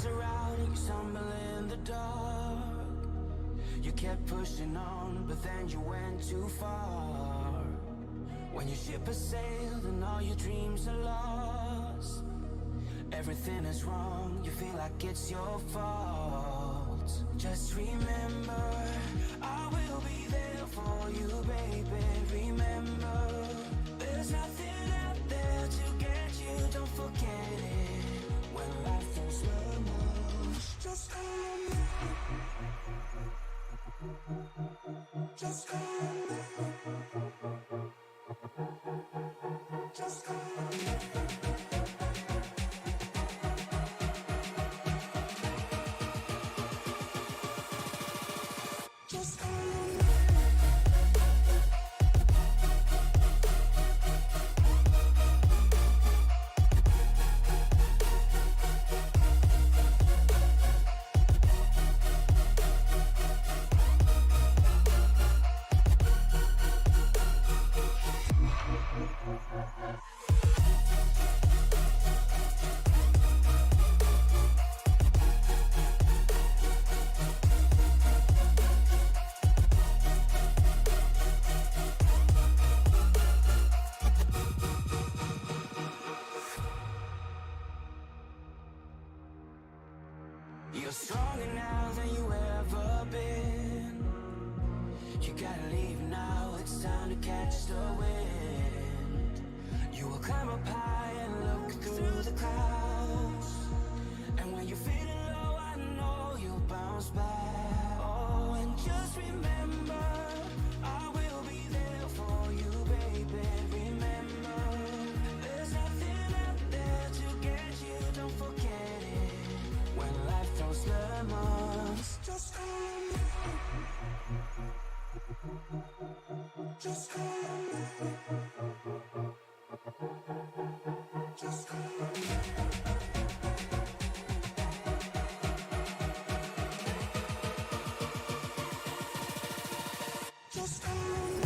are out and you stumble in the dark. You kept pushing on, but then you went too far. When your ship has sailed and all your dreams are lost, everything is wrong, you feel like it's your fault. Just remember, I will be there for you, baby. Remember, there's nothing out there to get you, don't forget it. When life throws lemons, just call me. Just call me. Just call me. Just call me. You're stronger now than you ever been. You gotta leave now, it's time to catch the wind. You will climb up high and look through the clouds. And when you're feeling low, I know you'll bounce back. Oh, and just remember, I will be there for you, baby. Remember, there's nothing out there to get you, don't forget it. When life throws lemons, just call me. Just call me. Just call me. Just call me.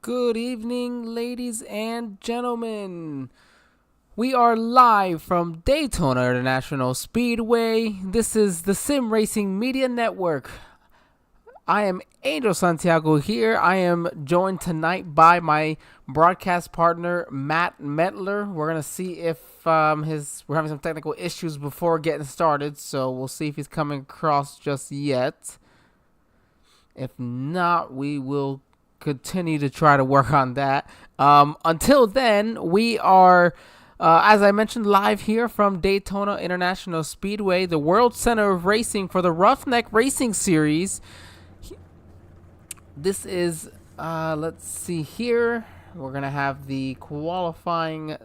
Good evening, ladies and gentlemen. We are live from Daytona International Speedway. This is the Sim Racing Media Network. I am Angel Santiago here. I am joined tonight by my broadcast partner, Matt Metler. We're going to see if we're having some technical issues before getting started, so we'll see if he's coming across just yet. If not, we will continue to try to work on that. Until then, we are, as I mentioned, live here from Daytona International Speedway, the World Center of Racing for the Roughneck Racing Series. This is, let's see here. We're going to have the qualifying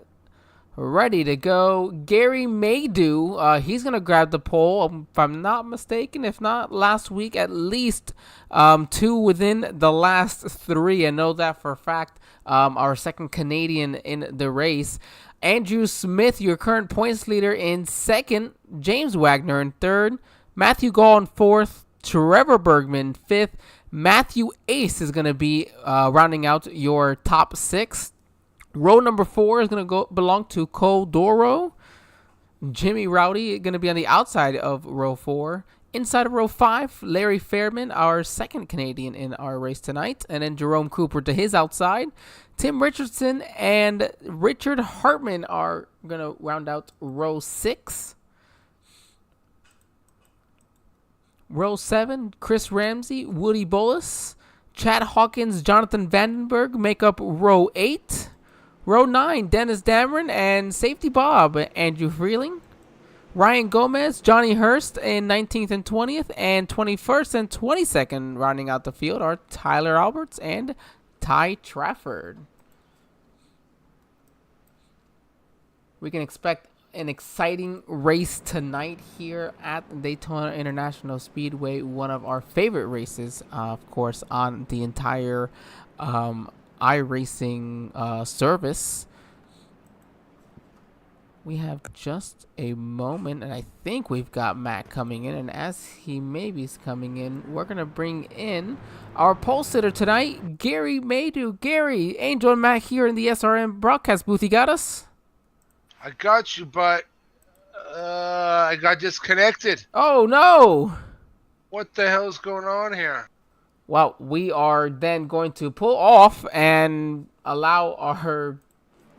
ready to go. Gary Maydew, he's going to grab the pole, if I'm not mistaken. If not, last week at least 2 within the last 3. I know that for a fact. Our second Canadian in the race. Andrew Smith, your current points leader, in second. James Wagner in third. Matthew Gall in fourth. Trevor Bergman fifth. Matthew Ace is going to be rounding out your top 6. Row number 4 is going to belong to Cole Doro. Jimmy Rowdy going to be on the outside of row 4. Inside of row 5, Larry Fairman, our second Canadian in our race tonight. And then Jerome Cooper to his outside. Tim Richardson and Richard Hartman are going to round out row 6. Row 7, Chris Ramsey, Woody Bolus, Chad Hawkins, Jonathan Vandenberg make up row 8. Row 9, Dennis Dameron and Safety Bob, Andrew Freeling. Ryan Gomez, Johnny Hurst in 19th and 20th, and 21st and 22nd rounding out the field are Tyler Alberts and Ty Trafford. We can expect an exciting race tonight here at Daytona International Speedway, one of our favorite races, of course, on the entire Iracing service. We have just a moment, and I think we've got Matt coming in, and as he maybe is coming in, we're going to bring in our pole sitter tonight, Gary Maydew. Gary, Angel and Matt here in the SRM broadcast booth. You got us? I got you, but I got disconnected. Oh, no. What the hell's going on here? Well, we are then going to pull off and allow our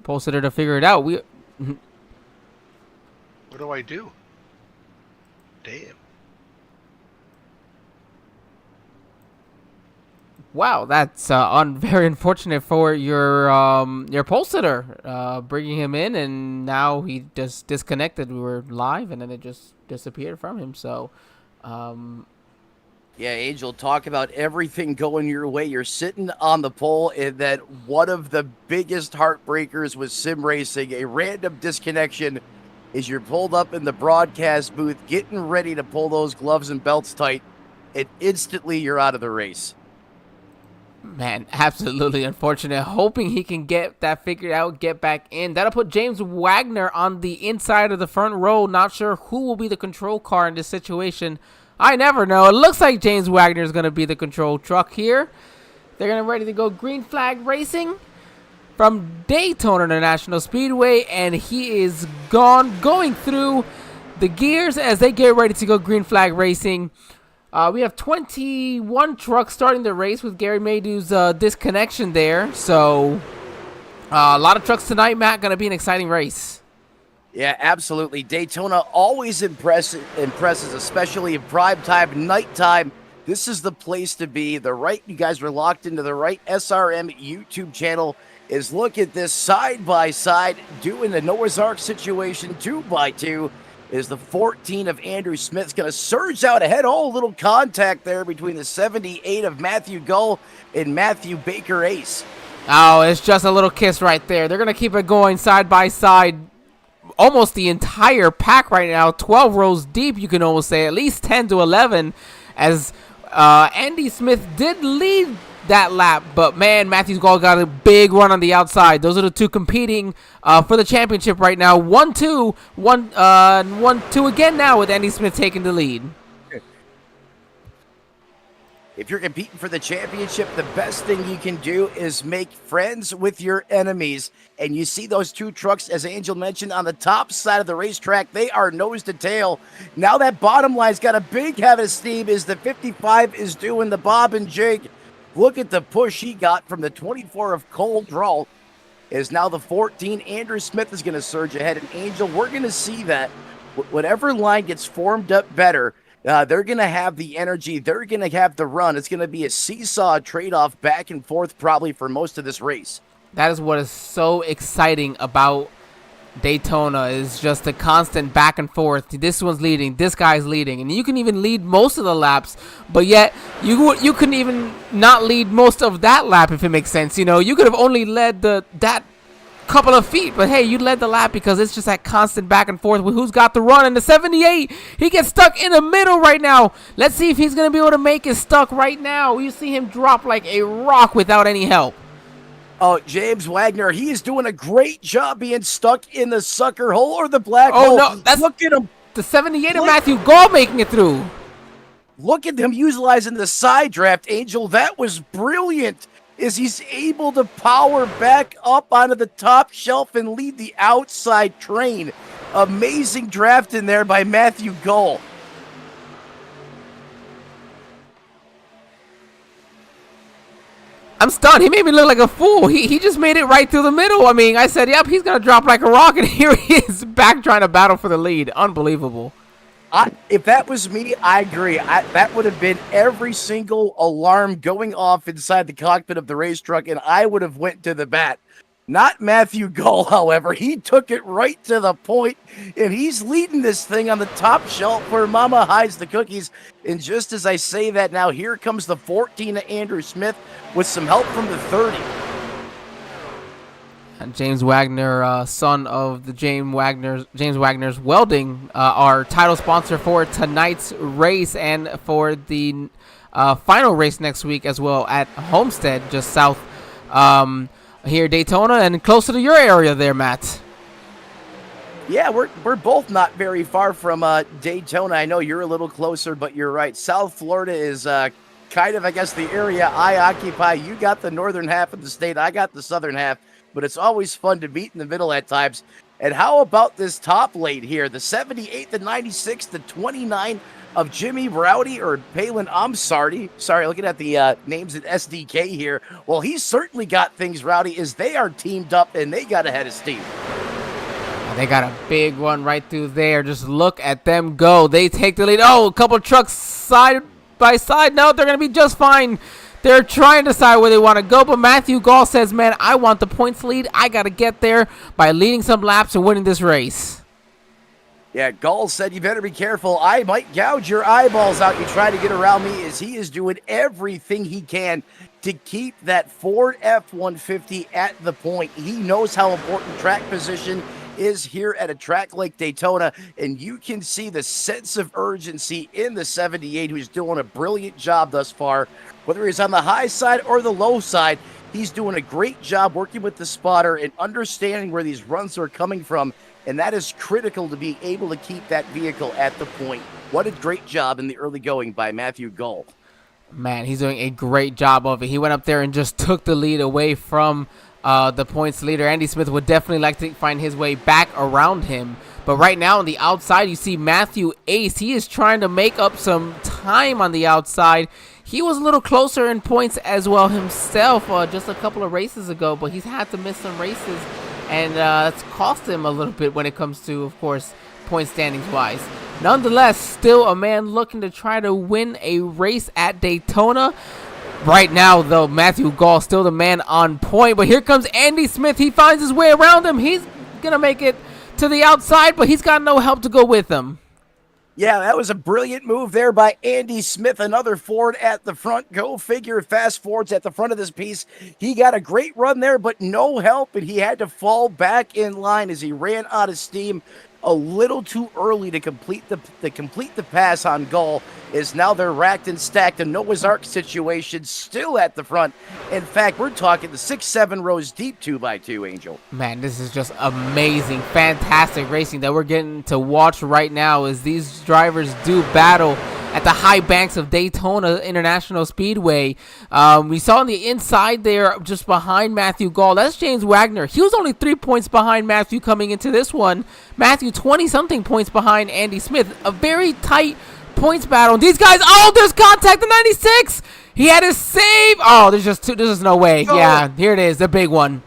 pole sitter to figure it out. What do I do? Damn. Wow, that's very unfortunate for your pole sitter, bringing him in, and now he just disconnected. We were live, and then it just disappeared from him. So, yeah, Angel, talk about everything going your way. You're sitting on the pole, and that one of the biggest heartbreakers with sim racing, a random disconnection, is you're pulled up in the broadcast booth, getting ready to pull those gloves and belts tight, and instantly you're out of the race. man, absolutely unfortunate. Hoping he can get that figured out, get back in. That'll put James Wagner on the inside of the front row. Not sure who will be the control car in this situation. I never know. It looks like James Wagner is going to be the control truck here. They're going to ready to go green flag racing from Daytona International Speedway, and he is going through the gears as they get ready to go green flag racing. We have 21 trucks starting the race with Gary Maydew's disconnection there. So a lot of trucks tonight, Matt. Going to be an exciting race. Yeah, absolutely. Daytona always impresses, especially in prime time, nighttime. This is the place to be. You guys were locked into the right SRM YouTube channel. Is look at this side by side, doing the Noah's Ark situation 2x2. Is the 14 of Andrew Smith's going to surge out ahead. Oh, a little contact there between the 78 of Matthew Gull and Matthew Baker Ace. Oh, it's just a little kiss right there. They're going to keep it going side by side. Almost the entire pack right now, 12 rows deep, you can almost say, at least 10 to 11, as Andy Smith did lead that lap, but man, Matthew Gull got a big run on the outside. Those are the two competing for the championship right now. 1-2, 1-2 again now with Andy Smith taking the lead. If you're competing for the championship, the best thing you can do is make friends with your enemies. And you see those two trucks, as Angel mentioned, on the top side of the racetrack. They are nose to tail. Now that bottom line's got a big head of steam as the 55 is doing the bob and jig. Look at the push he got from the 24 of Cole Drawl. Is now the 14. Andrew Smith is going to surge ahead. And Angel, we're going to see that whatever line gets formed up better, they're going to have the energy. They're going to have the run. It's going to be a seesaw trade-off back and forth probably for most of this race. That is what is so exciting about Daytona, is just the constant back and forth. This one's leading, this guy's leading, and you can even lead most of the laps, but yet you couldn't even not lead most of that lap, if it makes sense. You know, you could have only led that couple of feet, but hey, you led the lap because it's just that constant back and forth with who's got the run. And the 78, he gets stuck in the middle right now. Let's see if he's gonna be able to make it stuck right now. You see him drop like a rock without any help. Oh, James Wagner, he is doing a great job being stuck in the sucker hole or the black Oh hole. no, that's look at him. The 78 of Matthew Gull making it through. Look at him utilizing the side draft, Angel. That was brilliant. Is he's able to power back up onto the top shelf and lead the outside train. Amazing draft in there by Matthew Gull. I'm stunned. He made me look like a fool. He just made it right through the middle. I mean, I said, yep, he's going to drop like a rock, and here he is back trying to battle for the lead. Unbelievable. If that was me, I agree. That would have been every single alarm going off inside the cockpit of the race truck, and I would have went to the bat. Not Matthew Gull, however. He took it right to the point, and he's leading this thing on the top shelf where Mama hides the cookies. And just as I say that now, here comes the 14 of Andrew Smith with some help from the 30. And James Wagner, son of the James Wagner's Welding, our title sponsor for tonight's race and for the final race next week as well at Homestead, just south here Daytona and closer to your area there, Matt. Yeah, we're both not very far from Daytona. I know you're a little closer, but you're right. South Florida is kind of, I guess, the area I occupy. You got the northern half of the state. I got the southern half. But it's always fun to meet in the middle at times. And how about this top late here? The 78, the 96, the 29 of Jimmy Rowdy, or Palin, I'm sorry, looking at the names at SDK here. Well, he's certainly got things, Rowdy, as they are teamed up and they got ahead of steam. They got a big one right through there. Just look at them go. They take the lead. Oh, a couple trucks side by side. No, they're going to be just fine. They're trying to decide where they want to go, but Matthew Gall says, man, I want the points lead. I got to get there by leading some laps and winning this race. Yeah, Gall said, you better be careful. I might gouge your eyeballs out. You try to get around me, as he is doing everything he can to keep that Ford F-150 at the point. He knows how important track position is here at a track like Daytona, and you can see the sense of urgency in the 78, who's doing a brilliant job thus far. Whether he's on the high side or the low side, he's doing a great job working with the spotter and understanding where these runs are coming from, and that is critical to be able to keep that vehicle at the point. What a great job in the early going by Matthew Gull. Man, he's doing a great job of it. He went up there and just took the lead away from the points leader. Andy Smith would definitely like to find his way back around him. But right now on the outside, you see Matthew Ace. He is trying to make up some time on the outside. He was a little closer in points as well himself just a couple of races ago, but he's had to miss some races, and that's cost him a little bit when it comes to, of course, point standings wise. Nonetheless, still a man looking to try to win a race at Daytona. Right now, though, Matthew Gall still the man on point, but here comes Andy Smith. He finds his way around him. He's going to make it to the outside, but he's got no help to go with him. Yeah, that was a brilliant move there by Andy Smith. Another Ford at the front. Go figure, fast Fords at the front of this piece. He got a great run there, but no help, and he had to fall back in line as he ran out of steam a little too early to complete the pass on Gull. Is now they're racked and stacked. A Noah's Ark situation still at the front. In fact, we're talking the 6-7 rows deep 2x2, Angel. Man, this is just amazing, fantastic racing that we're getting to watch right now as these drivers do battle at the high banks of Daytona International Speedway. We saw on the inside there, just behind Matthew Gall, that's James Wagner. He was only 3 points behind Matthew coming into this one. Matthew 20-something points behind Andy Smith. A very tight points battle. And these guys, oh, there's contact, the 96. He had his save. Oh, there's just no way. No. Yeah, here it is, the big one.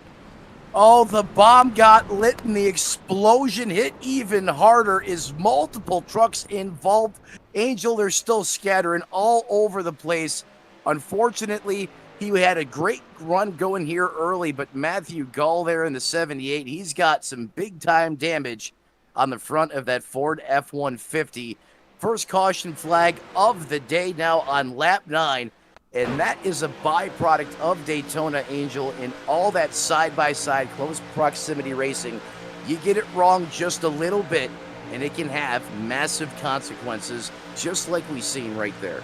Oh, the bomb got lit and the explosion hit even harder. Is multiple trucks involved. Angel, they're still scattering all over the place. Unfortunately, he had a great run going here early, but Matthew Gall there in the 78, he's got some big-time damage on the front of that Ford F-150. First caution flag of the day now on lap 9. And that is a byproduct of Daytona, Angel, in all that side-by-side close proximity racing. You get it wrong just a little bit, and it can have massive consequences, just like we've seen right there.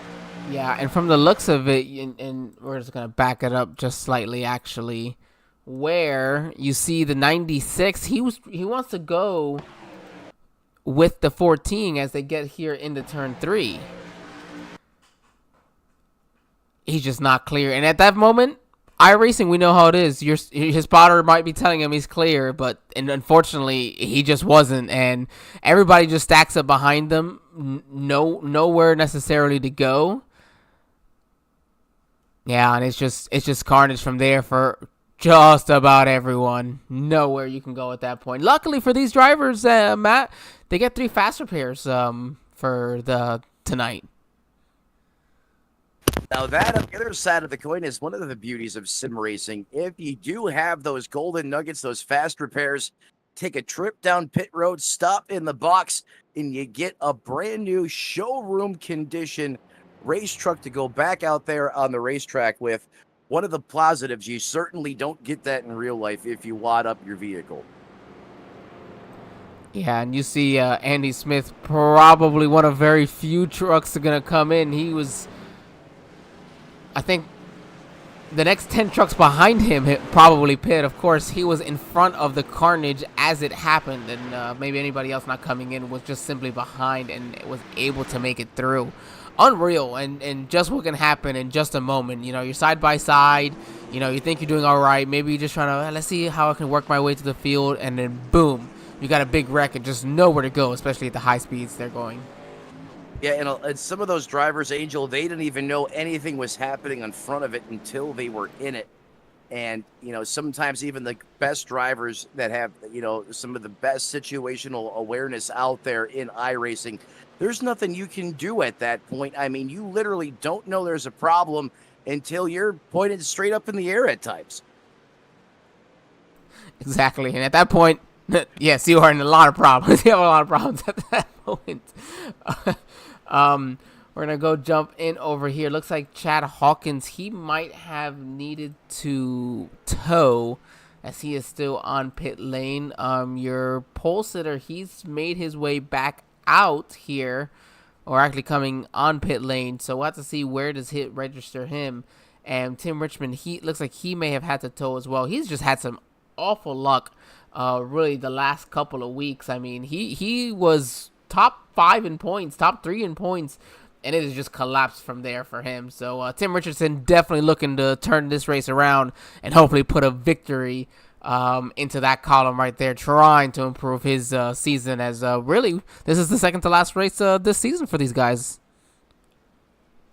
Yeah, and from the looks of it, and we're just going to back it up just slightly, actually, where you see the 96, he wants to go with the 14 as they get here into turn 3. He's just not clear. And at that moment, Iracing, we know how it is. His spotter might be telling him he's clear, but unfortunately, he just wasn't. And everybody just stacks up behind them. Nowhere necessarily to go. Yeah, and it's just carnage from there for just about everyone. Nowhere you can go at that point. Luckily for these drivers, Matt, they get 3 fast repairs for the tonight. Now that on the other side of the coin is one of the beauties of sim racing. If you do have those golden nuggets, those fast repairs, take a trip down pit road, stop in the box, and you get a brand new showroom condition race truck to go back out there on the racetrack with. One of the positives, you certainly don't get that in real life if you wad up your vehicle. Yeah, and you see Andy Smith, probably one of very few trucks that are going to come in. He was, I think, the next 10 trucks behind him probably pit. Of course, he was in front of the carnage as it happened, and maybe anybody else not coming in was just simply behind and was able to make it through. Unreal, and just what can happen in just a moment. You know, you're side by side, you know, you think you're doing all right. Maybe you're just trying to, let's see how I can work my way to the field, and then boom, you got a big wreck and just nowhere to go, especially at the high speeds they're going. Yeah, and some of those drivers, Angel, they didn't even know anything was happening in front of it until they were in it. And, you know, sometimes even the best drivers that have, you know, some of the best situational awareness out there in iRacing, there's nothing you can do at that point. I mean, you literally don't know there's a problem until you're pointed straight up in the air at times. Exactly, and at that point, yes, you are in a lot of problems. You have a lot of problems at that point. We're going to go jump in over here. Looks like Chad Hawkins, he might have needed to tow as he is still on pit lane. Your pole sitter, he's made his way back out here, or actually coming on pit lane. So we'll have to see where does hit register him. And Tim Richmond, he looks like he may have had to tow as well. He's just had some awful luck, really, the last couple of weeks. I mean, he was top 5 in points, top 3 in points, and it has just collapsed from there for him. So Tim Richardson definitely looking to turn this race around and hopefully put a victory into that column right there, trying to improve his season, as really this is the second to last race this season for these guys.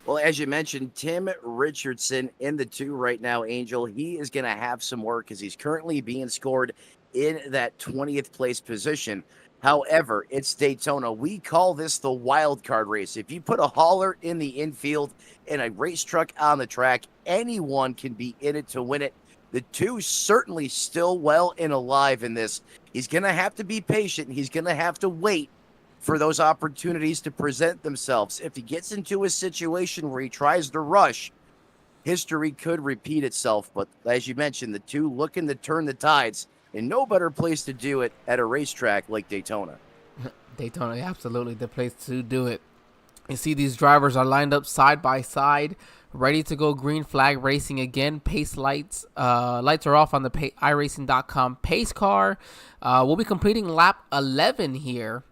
Well, as you mentioned, Tim Richardson in the 2 right now, Angel. He is going to have some work as he's currently being scored in that 20th place position. However, it's Daytona. We call this the wild card race. If you put a hauler in the infield and a race truck on the track, anyone can be in it to win it. The 2 certainly still well and alive in this. He's going to have to be patient. He's going to have to wait for those opportunities to present themselves. If he gets into a situation where he tries to rush, history could repeat itself. But as you mentioned, the 2 looking to turn the tides, and no better place to do it at a racetrack like Daytona. Daytona, absolutely the place to do it. You see these drivers are lined up side by side, ready to go green flag racing again. Pace lights. Lights are off on the iRacing.com pace car. We'll be completing lap 11 here,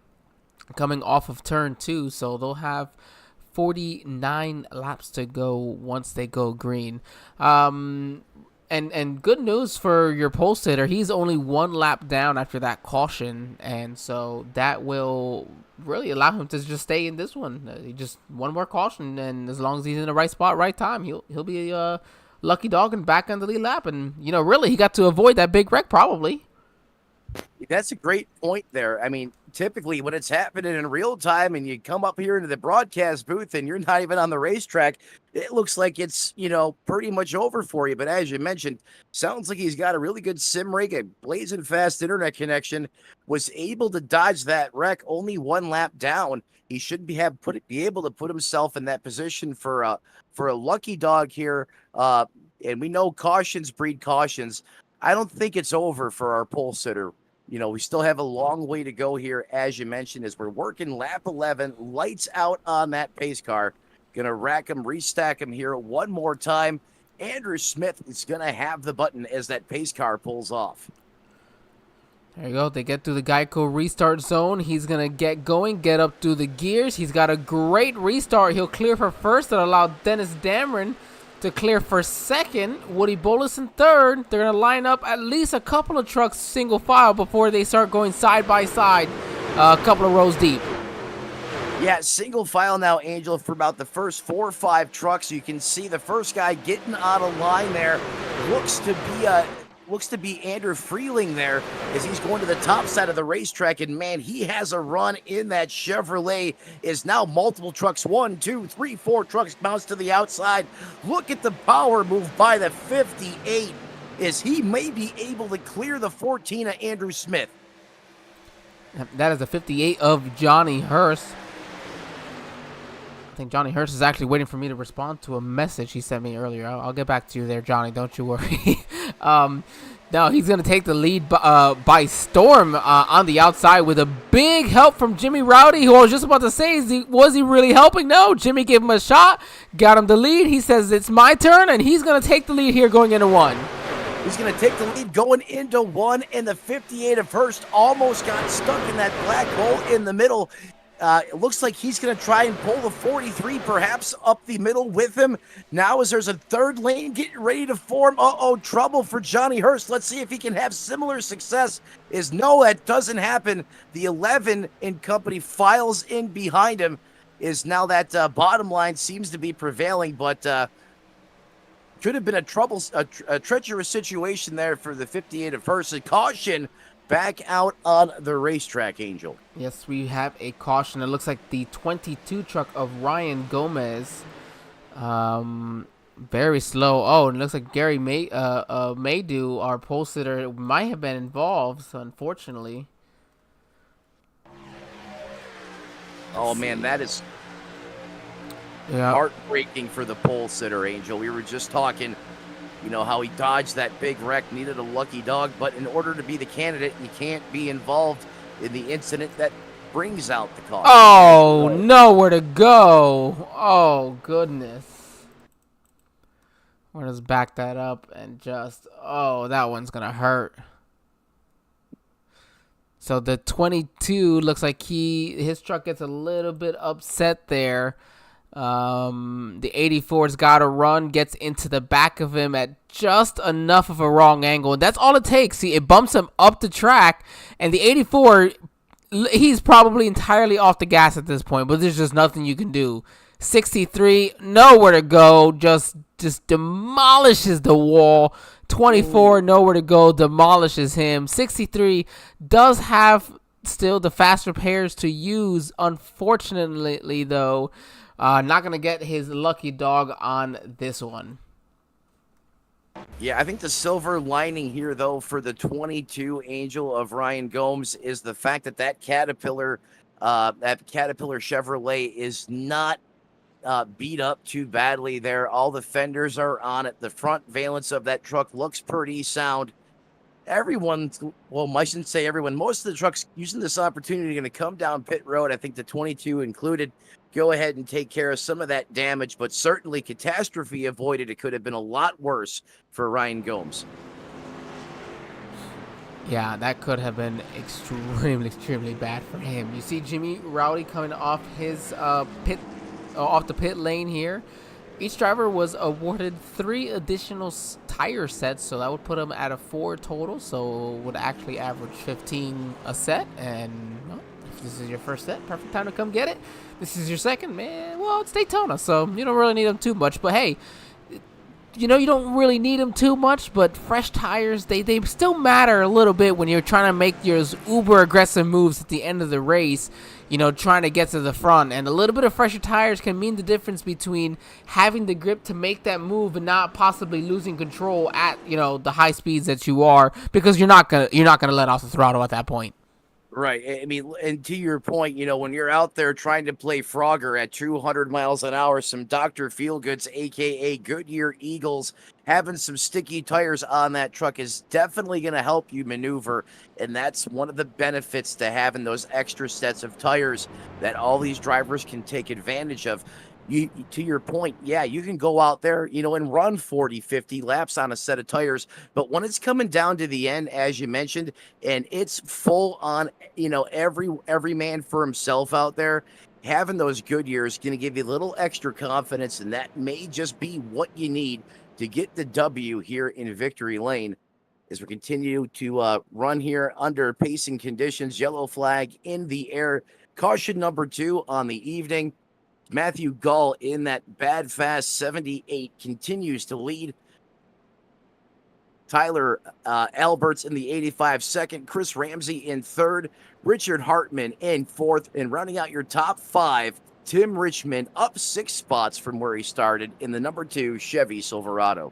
coming off of turn 2, so they'll have 49 laps to go once they go green. And good news for your pole sitter, he's only 1 lap down after that caution, and so that will really allow him to just stay in this one. Just one more caution, and as long as he's in the right spot, right time, he'll be a lucky dog and back on the lead lap. And you know, really, he got to avoid that big wreck probably. That's a great point there. I mean, typically when it's happening in real time and you come up here into the broadcast booth and you're not even on the racetrack, it looks like it's, you know, pretty much over for you. But as you mentioned, sounds like he's got a really good sim rig, a blazing fast internet connection, was able to dodge that wreck only 1 lap down. He should be able to put himself in that position for a lucky dog here. And we know cautions breed cautions. I don't think it's over for our pole sitter. You know, we still have a long way to go here, as you mentioned, as we're working lap 11, lights out on that pace car. Going to rack him, restack him here one more time. Andrew Smith is going to have the button as that pace car pulls off. There you go. They get through the Geico restart zone. He's going to get going, get up through the gears. He's got a great restart. He'll clear for first. That allowed Dennis Dameron to clear for second. Woody Bolus in third. They're going to line up at least a couple of trucks single file before they start going side by side, a couple of rows deep. Yeah, single file now, Angel, for about the first 4 or 5 trucks. You can see the first guy getting out of line there. Looks to be looks to be Andrew Freeling there as he's going to the top side of the racetrack. And man, he has a run in that Chevrolet. Is now multiple trucks. 1, 2, 3, 4 trucks bounce to the outside. Look at the power move by the 58 as he may be able to clear the 14 of Andrew Smith. That is the 58 of Johnny Hurst. I think Johnny Hurst is actually waiting for me to respond to a message he sent me earlier. I'll get back to you there, Johnny. Don't you worry. No, he's going to take the lead by storm on the outside with a big help from Jimmy Rowdy, who I was just about to say, was he really helping? No, Jimmy gave him a shot, got him the lead. He says, it's my turn, and he's going to take the lead here going into 1. He's going to take the lead going into 1, and the 58 of Hurst almost got stuck in that black hole in the middle. It looks like he's going to try and pull the 43 perhaps up the middle with him. Now as there's a third lane getting ready to form. Trouble for Johnny Hurst. Let's see if he can have similar success. No, that doesn't happen. The 11 in company files in behind him. Is now that bottom line seems to be prevailing, but could have been a treacherous situation there for the 58 of Hurst. A caution back out on the racetrack, Angel. Yes, we have a caution. It looks like the 22 truck of Ryan Gomez. Very slow. Oh, and it looks like Gary Maydew, our pole sitter, might have been involved, unfortunately. Oh, man, that is heartbreaking for the pole sitter, Angel. We were just talking, how he dodged that big wreck, needed a lucky dog, but in order to be the candidate, you can't be involved in the incident that brings out the car. Oh, nowhere to go. Oh, goodness. We're just back that up and just, that one's going to hurt. So the 22 looks like his truck gets a little bit upset there. The 84's got to run, gets into the back of him at just enough of a wrong angle. And that's all it takes. See, it bumps him up the track, and the 84, he's probably entirely off the gas at this point, but there's just nothing you can do. 63, nowhere to go, just demolishes the wall. 24, nowhere to go, demolishes him. 63 does have still the faster pairs to use, unfortunately, though. Not going to get his lucky dog on this one. Yeah, I think the silver lining here, though, for the 22 Angel of Ryan Gomes is the fact that Caterpillar Chevrolet is not beat up too badly there. All the fenders are on it. The front valence of that truck looks pretty sound. I shouldn't say everyone. Most of the trucks using this opportunity are going to come down pit road. I think the 22 included. Go ahead and take care of some of that damage, but certainly catastrophe avoided. It could have been a lot worse for Ryan Gomes. Yeah, that could have been extremely bad for him. You see Jimmy Rowdy coming off his off the pit lane here. Each driver was awarded 3 additional tire sets, so that would put them at a 4 total, so would actually average 15 a set. And if this is your first set, perfect time to come get it. This is your second, man, well, it's Daytona, so you don't really need them too much. But hey, you don't really need them too much, but fresh tires, they still matter a little bit when you're trying to make your uber aggressive moves at the end of the race, trying to get to the front. And a little bit of fresher tires can mean the difference between having the grip to make that move and not possibly losing control at, the high speeds that you are, because you're not going to let off the throttle at that point. Right. I mean, and to your point, when you're out there trying to play Frogger at 200 miles an hour, some Dr. Feelgoods, a.k.a. Goodyear Eagles, having some sticky tires on that truck is definitely going to help you maneuver. And that's one of the benefits to having those extra sets of tires that all these drivers can take advantage of. To your point, yeah, you can go out there, and run 40, 50 laps on a set of tires. But when it's coming down to the end, as you mentioned, and it's full on, every man for himself out there, having those Goodyears is going to give you a little extra confidence, and that may just be what you need to get the W here in Victory Lane. As we continue to run here under pacing conditions, yellow flag in the air, caution number 2 on the evening. Matthew Gull in that bad fast 78 continues to lead. Tyler Alberts in the 85 second, Chris Ramsey in third, Richard Hartman in fourth, and rounding out your top 5, Tim Richmond up 6 spots from where he started in the number 2 Chevy Silverado.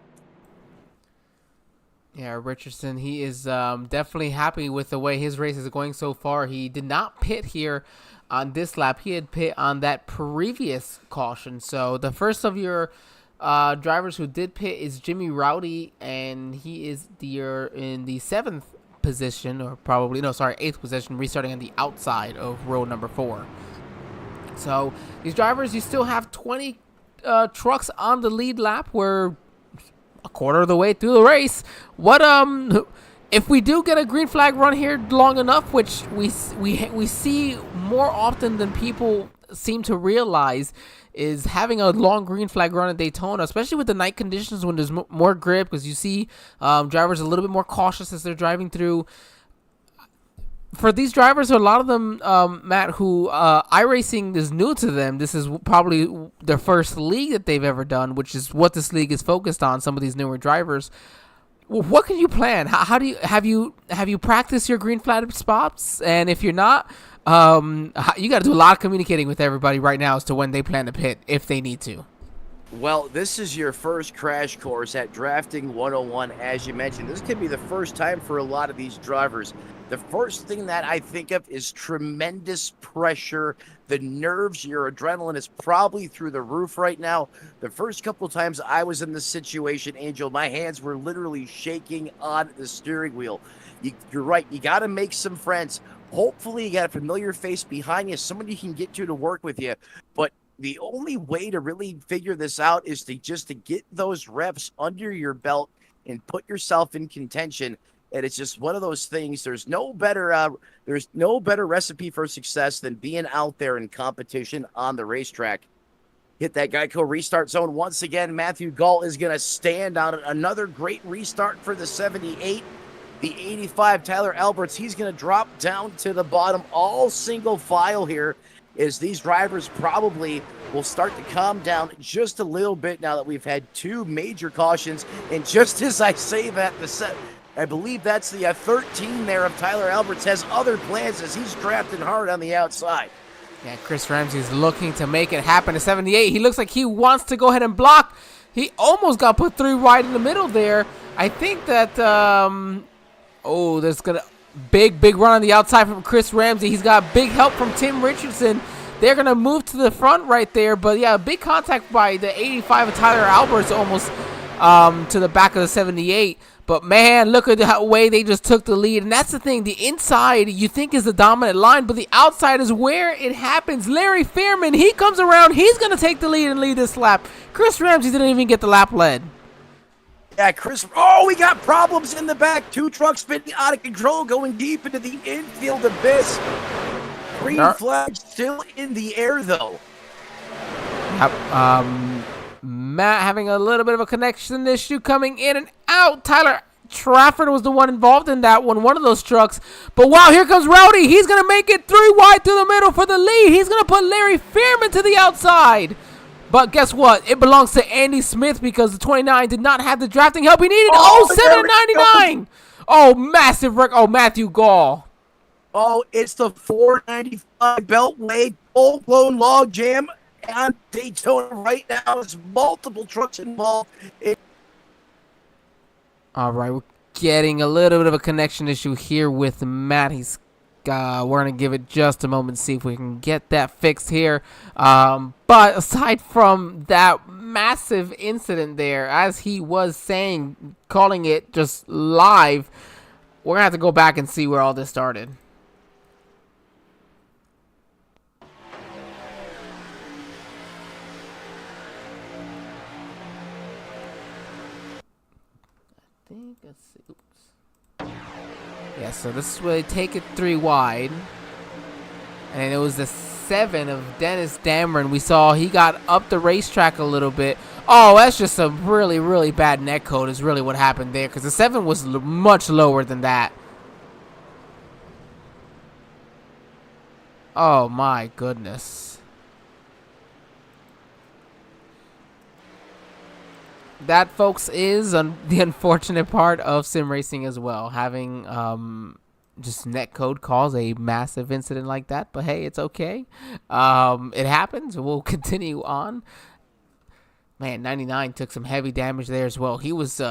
Yeah, Richardson, he is definitely happy with the way his race is going so far. He did not pit here on this lap. He had pit on that previous caution. So the first of your drivers who did pit is Jimmy Rowdy, and he is in the 7th position, or probably, no, sorry, 8th position, restarting on the outside of row number 4. So these drivers, you still have 20 trucks on the lead lap. We're a quarter of the way through the race. What if we do get a green flag run here long enough, which we see more often than people seem to realize, is having a long green flag run at Daytona, especially with the night conditions when there's more grip, because you see drivers a little bit more cautious as they're driving through. For these drivers, a lot of them, Matt, who iRacing is new to them, this is probably their first league that they've ever done, which is what this league is focused on, some of these newer drivers. What can you plan? How do you have you practiced your green flag spots? And if you're not, you got to do a lot of communicating with everybody right now as to when they plan to pit, if they need to. Well, this is your first crash course at Drafting 101, as you mentioned. This could be the first time for a lot of these drivers. The first thing that I think of is tremendous pressure. The nerves, your adrenaline is probably through the roof right now. The first couple of times I was in this situation, Angel, my hands were literally shaking on the steering wheel. You're right. You got to make some friends. Hopefully you got a familiar face behind you, somebody you can get to work with you. But the only way to really figure this out is to get those reps under your belt and put yourself in contention. And it's just one of those things. There's no better recipe for success than being out there in competition on the racetrack. Hit that Geico restart zone once again. Matthew Gall is going to stand on it. Another great restart for the 78. The 85, Tyler Alberts, he's going to drop down to the bottom, all single file here, as these drivers probably will start to calm down just a little bit now that we've had 2 major cautions. And just as I say that, I believe that's the 13 there of Tyler Alberts has other plans as he's drafting hard on the outside. Yeah, Chris Ramsey's looking to make it happen at 78. He looks like he wants to go ahead and block. He almost got put 3 wide in the middle there. I think that, there's gonna big run on the outside from Chris Ramsey. He's got big help from Tim Richardson. They're gonna move to the front right there, but yeah, big contact by the 85 of Tyler Alberts almost to the back of the 78. But man, look at the way they just took the lead. And that's the thing, the inside you think is the dominant line, but the outside is where it happens. Larry Fairman, he comes around, he's gonna take the lead and lead this lap. Chris Ramsey didn't even get the lap led. Yeah, we got problems in the back. 2 trucks spinning out of control, going deep into the infield abyss. Green flag still in the air, though. Matt having a little bit of a connection issue coming in and out. Tyler Trafford was the one involved in that one of those trucks. But wow, here comes Rowdy. He's going to make it 3 wide through the middle for the lead. He's going to put Larry Fairman to the outside. But guess what? It belongs to Andy Smith because the 29 did not have the drafting help he needed. 799. Oh, massive wreck. Oh, Matthew Gall. Oh, it's the 495 Beltway full-blown log jam on Daytona right now. There's multiple trucks involved. All right, we're getting a little bit of a connection issue here with Matt. We're going to give it just a moment to see if we can get that fixed here. But aside from that massive incident there, as he was saying, calling it just live, we're going to have to go back and see where all this started. Yeah, so this is where they take it 3 wide. And it was the 7 of Dennis Dameron. We saw he got up the racetrack a little bit. Oh, that's just a really, really bad netcode is really what happened there. Because the 7 was much lower than that. Oh, my goodness. that, folks, is the unfortunate part of sim racing as well. Having just netcode cause a massive incident like that. But hey, it's okay. It happens. We'll continue on. Man, 99 took some heavy damage there as well. He was he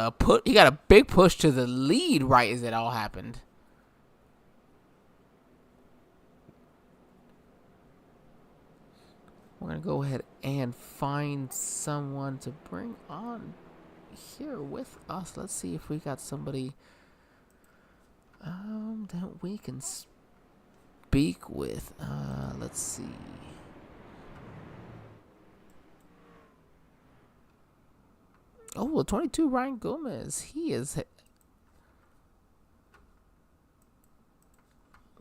got a big push to the lead right as it all happened. We're going to go ahead and find someone to bring on here with us. Let's see if we got somebody that we can speak with. Let's see. Oh, well, 22 Ryan Gomez. He is...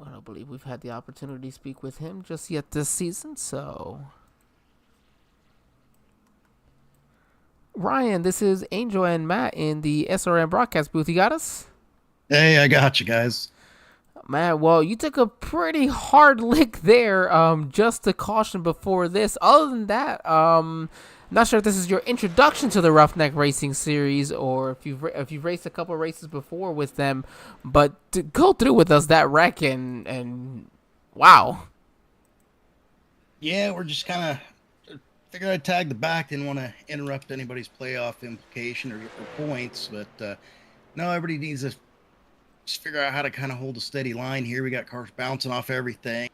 I don't believe we've had the opportunity to speak with him just yet this season, so... Ryan, this is Angel and Matt in the SRM broadcast booth. You got us? Hey, I got you guys. Man, well, you took a pretty hard lick there, just to caution before this. Other than that, not sure if this is your introduction to the Roughneck Racing series or if you've raced a couple races before with them, but to go through with us that wreck and wow. Yeah, we're just kind of figured I'd tag the back. Didn't want to interrupt anybody's playoff implication or points, but no, everybody needs to just figure out how to kind of hold a steady line here. We got cars bouncing off everything.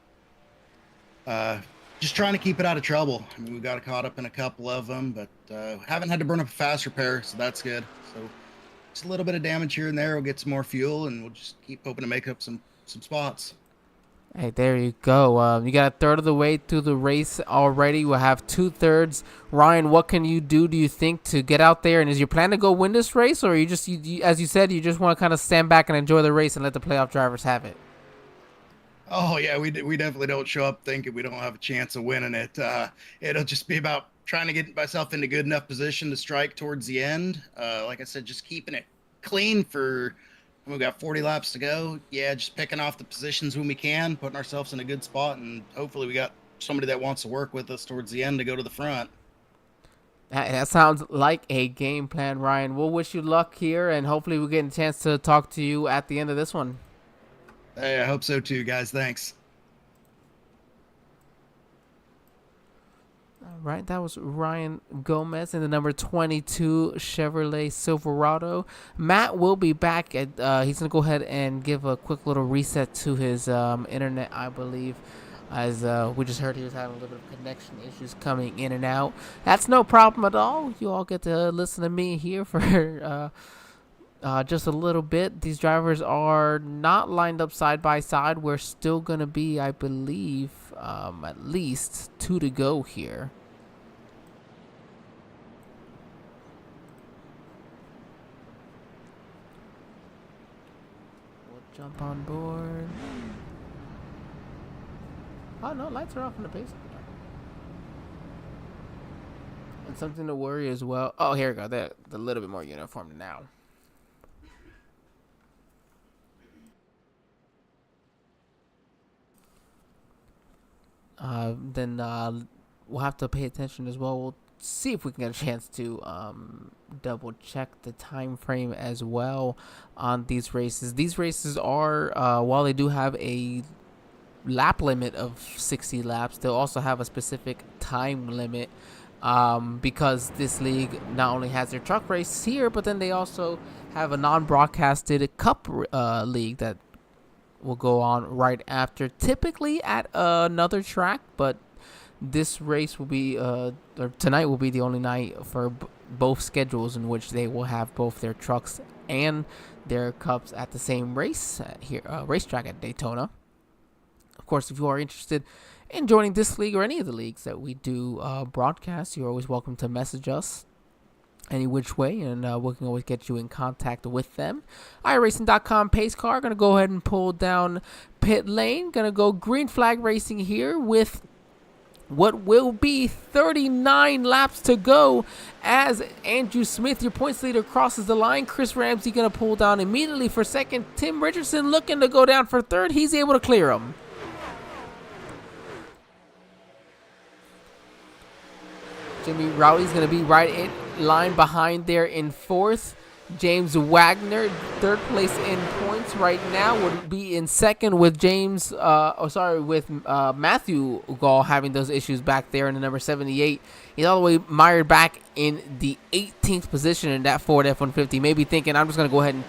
Just trying to keep it out of trouble. I mean, we got caught up in a couple of them, but haven't had to burn up a fast repair, so that's good. So just a little bit of damage here and there. We'll get some more fuel, and we'll just keep hoping to make up some spots. Hey, there you go. You got a third of the way through the race already. We'll have 2/3. Ryan, what can you do you think, to get out there? And is your plan to go win this race, or are you just, as you said, you just want to kind of stand back and enjoy the race and let the playoff drivers have it? Oh, yeah, we definitely don't show up thinking we don't have a chance of winning it. It'll just be about trying to get myself into good enough position to strike towards the end. Like I said, just keeping it clean for... We've got 40 laps to go. Yeah, just picking off the positions when we can, putting ourselves in a good spot, and hopefully we got somebody that wants to work with us towards the end to go to the front. That sounds like a game plan, Ryan. We'll wish you luck here, and hopefully we'll get a chance to talk to you at the end of this one. Hey, I hope so too, guys. Thanks. All right, that was Ryan Gomez in the number 22 Chevrolet Silverado. Matt will be back. He's going to go ahead and give a quick little reset to his internet, I believe, as we just heard he was having a little bit of connection issues coming in and out. That's no problem at all. You all get to listen to me here for just a little bit. These drivers are not lined up side by side. We're still going to be, I believe, at least 2 to go here. We'll jump on board. Oh no, lights are off in the pace car. And something to worry as well. Oh, here we go. They're a little bit more uniform now. Then we'll have to pay attention as well. We'll see if we can get a chance to double check the time frame as well on these races. These races are, while they do have a lap limit of 60 laps, they'll also have a specific time limit, because this league not only has their truck race here, but then they also have a non-broadcasted cup league that will go on right after, typically at another track, but this race will be or tonight will be the only night for both schedules in which they will have both their trucks and their cups at the same race here, racetrack at Daytona. Of course, if you are interested in joining this league or any of the leagues that we do broadcast, you're always welcome to message us any which way, and we can always get you in contact with them. Iracing.com pace car. Going to go ahead and pull down pit lane. Going to go green flag racing here with what will be 39 laps to go as Andrew Smith, your points leader, crosses the line. Chris Ramsey going to pull down immediately for second. Tim Richardson looking to go down for third. He's able to clear him. Jimmy Rowley's going to be right in line behind there in fourth. James Wagner, third place in points right now, would be in second with Matthew Gall having those issues back there in the number 78. He's all the way mired back in the 18th position in that Ford F-150. Maybe thinking, I'm just going to go ahead and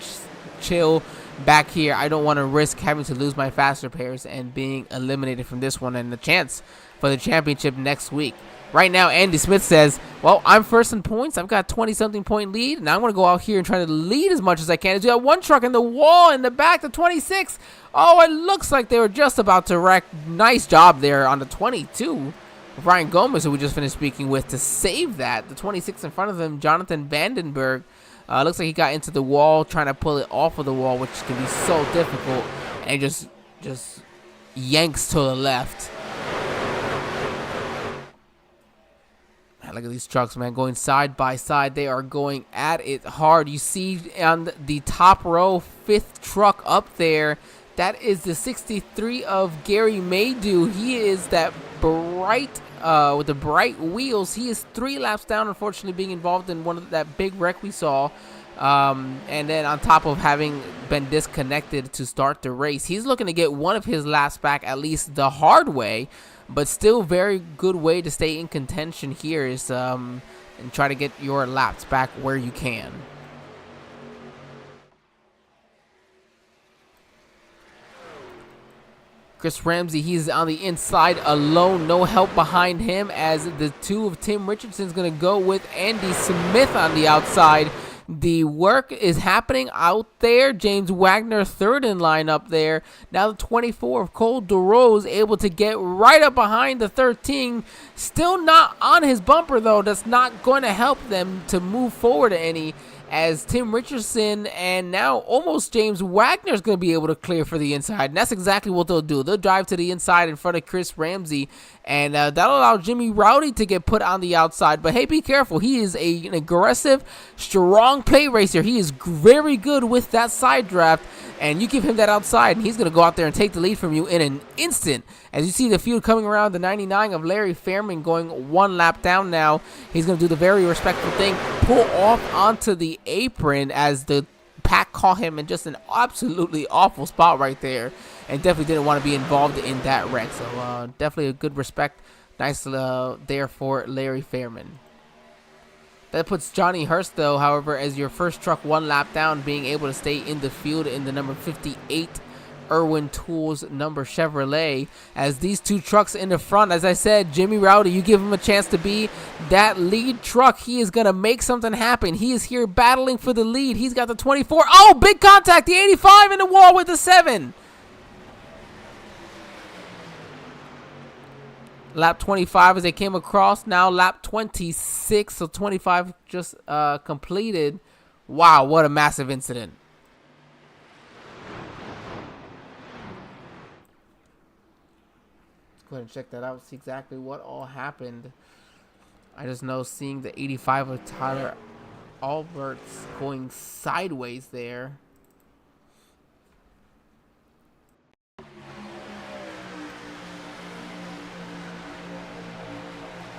chill back here. I don't want to risk having to lose my faster pairs and being eliminated from this one and the chance for the championship next week. Right now, Andy Smith says, well, I'm first in points. I've got 20-something point lead, and I'm going to go out here and try to lead as much as I can. He's got one truck in the wall in the back, the 26. Oh, it looks like they were just about to wreck. Nice job there on the 22. Ryan Gomez, who we just finished speaking with, to save that. The 26 in front of him, Jonathan Vandenberg, looks like he got into the wall, trying to pull it off of the wall, which can be so difficult, and just yanks to the left. Look at these trucks, man, going side by side. They are going at it hard. You see on the top row, fifth truck up there, that is the 63 of Gary Maydew. He is that bright, with the bright wheels. He is 3 laps down, unfortunately, being involved in that big wreck we saw. And then on top of having been disconnected to start the race, he's looking to get one of his laps back, at least the hard way. But still, very good way to stay in contention here is and try to get your laps back where you can. Chris Ramsey, he's on the inside alone, no help behind him, as the 2 of Tim Richardson's going to go with Andy Smith on the outside. The work is happening out there. James Wagner, third in line up there. Now the 24 of Cole DeRose able to get right up behind the 13. Still not on his bumper, though. That's not going to help them to move forward any, as Tim Richardson and now almost James Wagner is going to be able to clear for the inside. And that's exactly what they'll do. They'll drive to the inside in front of Chris Ramsey, and that'll allow Jimmy Rowdy to get put on the outside. But hey, be careful. He is an aggressive, strong plate racer. He is very good with that side draft, and you give him that outside, and he's going to go out there and take the lead from you in an instant. As you see the field coming around, the 99 of Larry Fairman going 1 lap down now. He's going to do the very respectful thing, pull off onto the apron as the pack caught him in just an absolutely awful spot right there, and definitely didn't want to be involved in that wreck. So definitely a good respect. Nice there for Larry Fairman. That puts Johnny Hurst, though, however, as your first truck 1 lap down, being able to stay in the field in the number 58 Irwin Tools number Chevrolet, as these 2 trucks in the front. As I said, Jimmy Rowdy, you give him a chance to be that lead truck, he is going to make something happen. He is here battling for the lead. He's got the 24. Oh, big contact. The 85 in the wall with the 7. Lap 25 as they came across. Now lap 26. So 25 just completed. Wow, what a massive incident. Go ahead and check that out, see exactly what all happened. I just know seeing the 85 of Tyler Alberts going sideways there.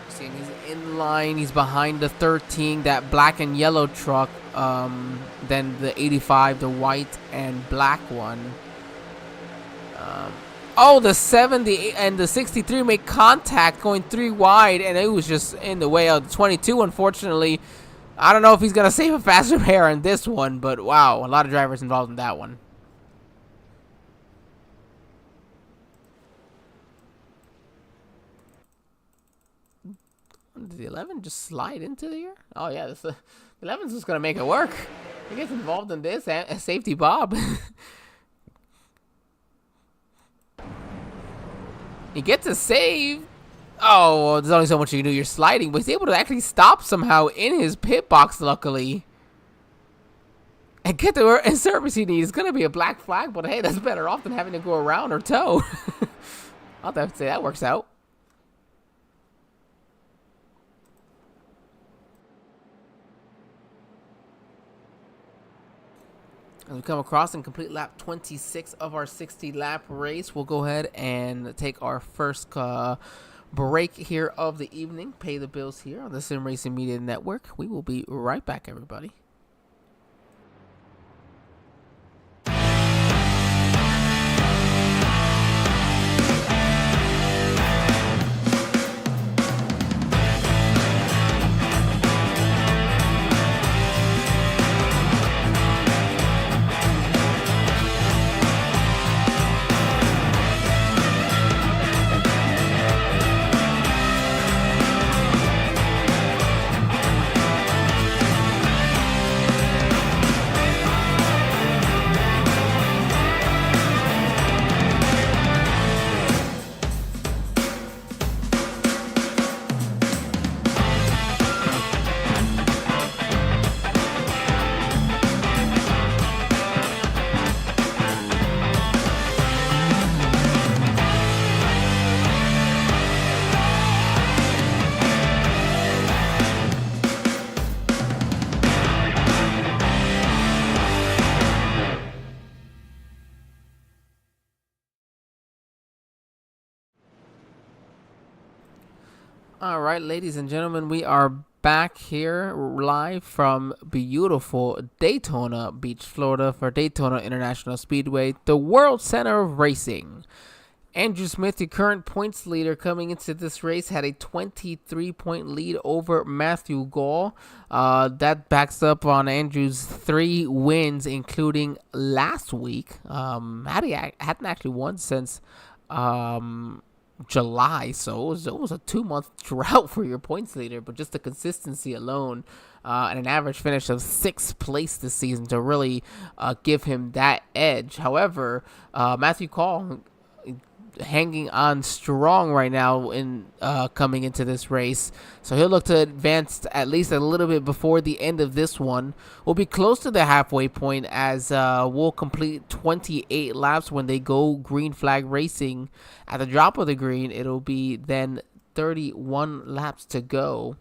See, he's in line, he's behind the 13, that black and yellow truck, then the 85, the white and black one. Oh, the 70 and the 63 make contact going 3 wide, and it was just in the way of the 22, unfortunately. I don't know if he's going to save a faster pair on this one, but wow, a lot of drivers involved in that one. Did the 11 just slide into there? Oh, yeah, the 11's just going to make it work. He gets involved in this, safety Bob. He gets a save. Oh, well, there's only so much you can do. You're sliding, but he's able to actually stop somehow in his pit box, luckily. And get the service he needs. It's going to be a black flag, but hey, that's better off than having to go around or tow. I'll have to say that works out. As we come across and complete lap 26 of our 60-lap race, we'll go ahead and take our first break here of the evening. Pay the bills here on the Sim Racing Media Network. We will be right back, everybody. All right, ladies and gentlemen, we are back here live from beautiful Daytona Beach, Florida for Daytona International Speedway, the world center of racing. Andrew Smith, the current points leader coming into this race, had a 23-point lead over Matthew Gall. That backs up on Andrew's 3 wins, including last week. Hadn't actually won since July, so it was a 2-month drought for your points leader, but just the consistency alone and an average finish of 6th place this season to really give him that edge. However, Matthew Gall hanging on strong right now in coming into this race, so he'll look to advance at least a little bit before the end of this one. We'll be close to the halfway point as we'll complete 28 laps when they go green flag racing. At the drop of the green, it'll be then 31 laps to go.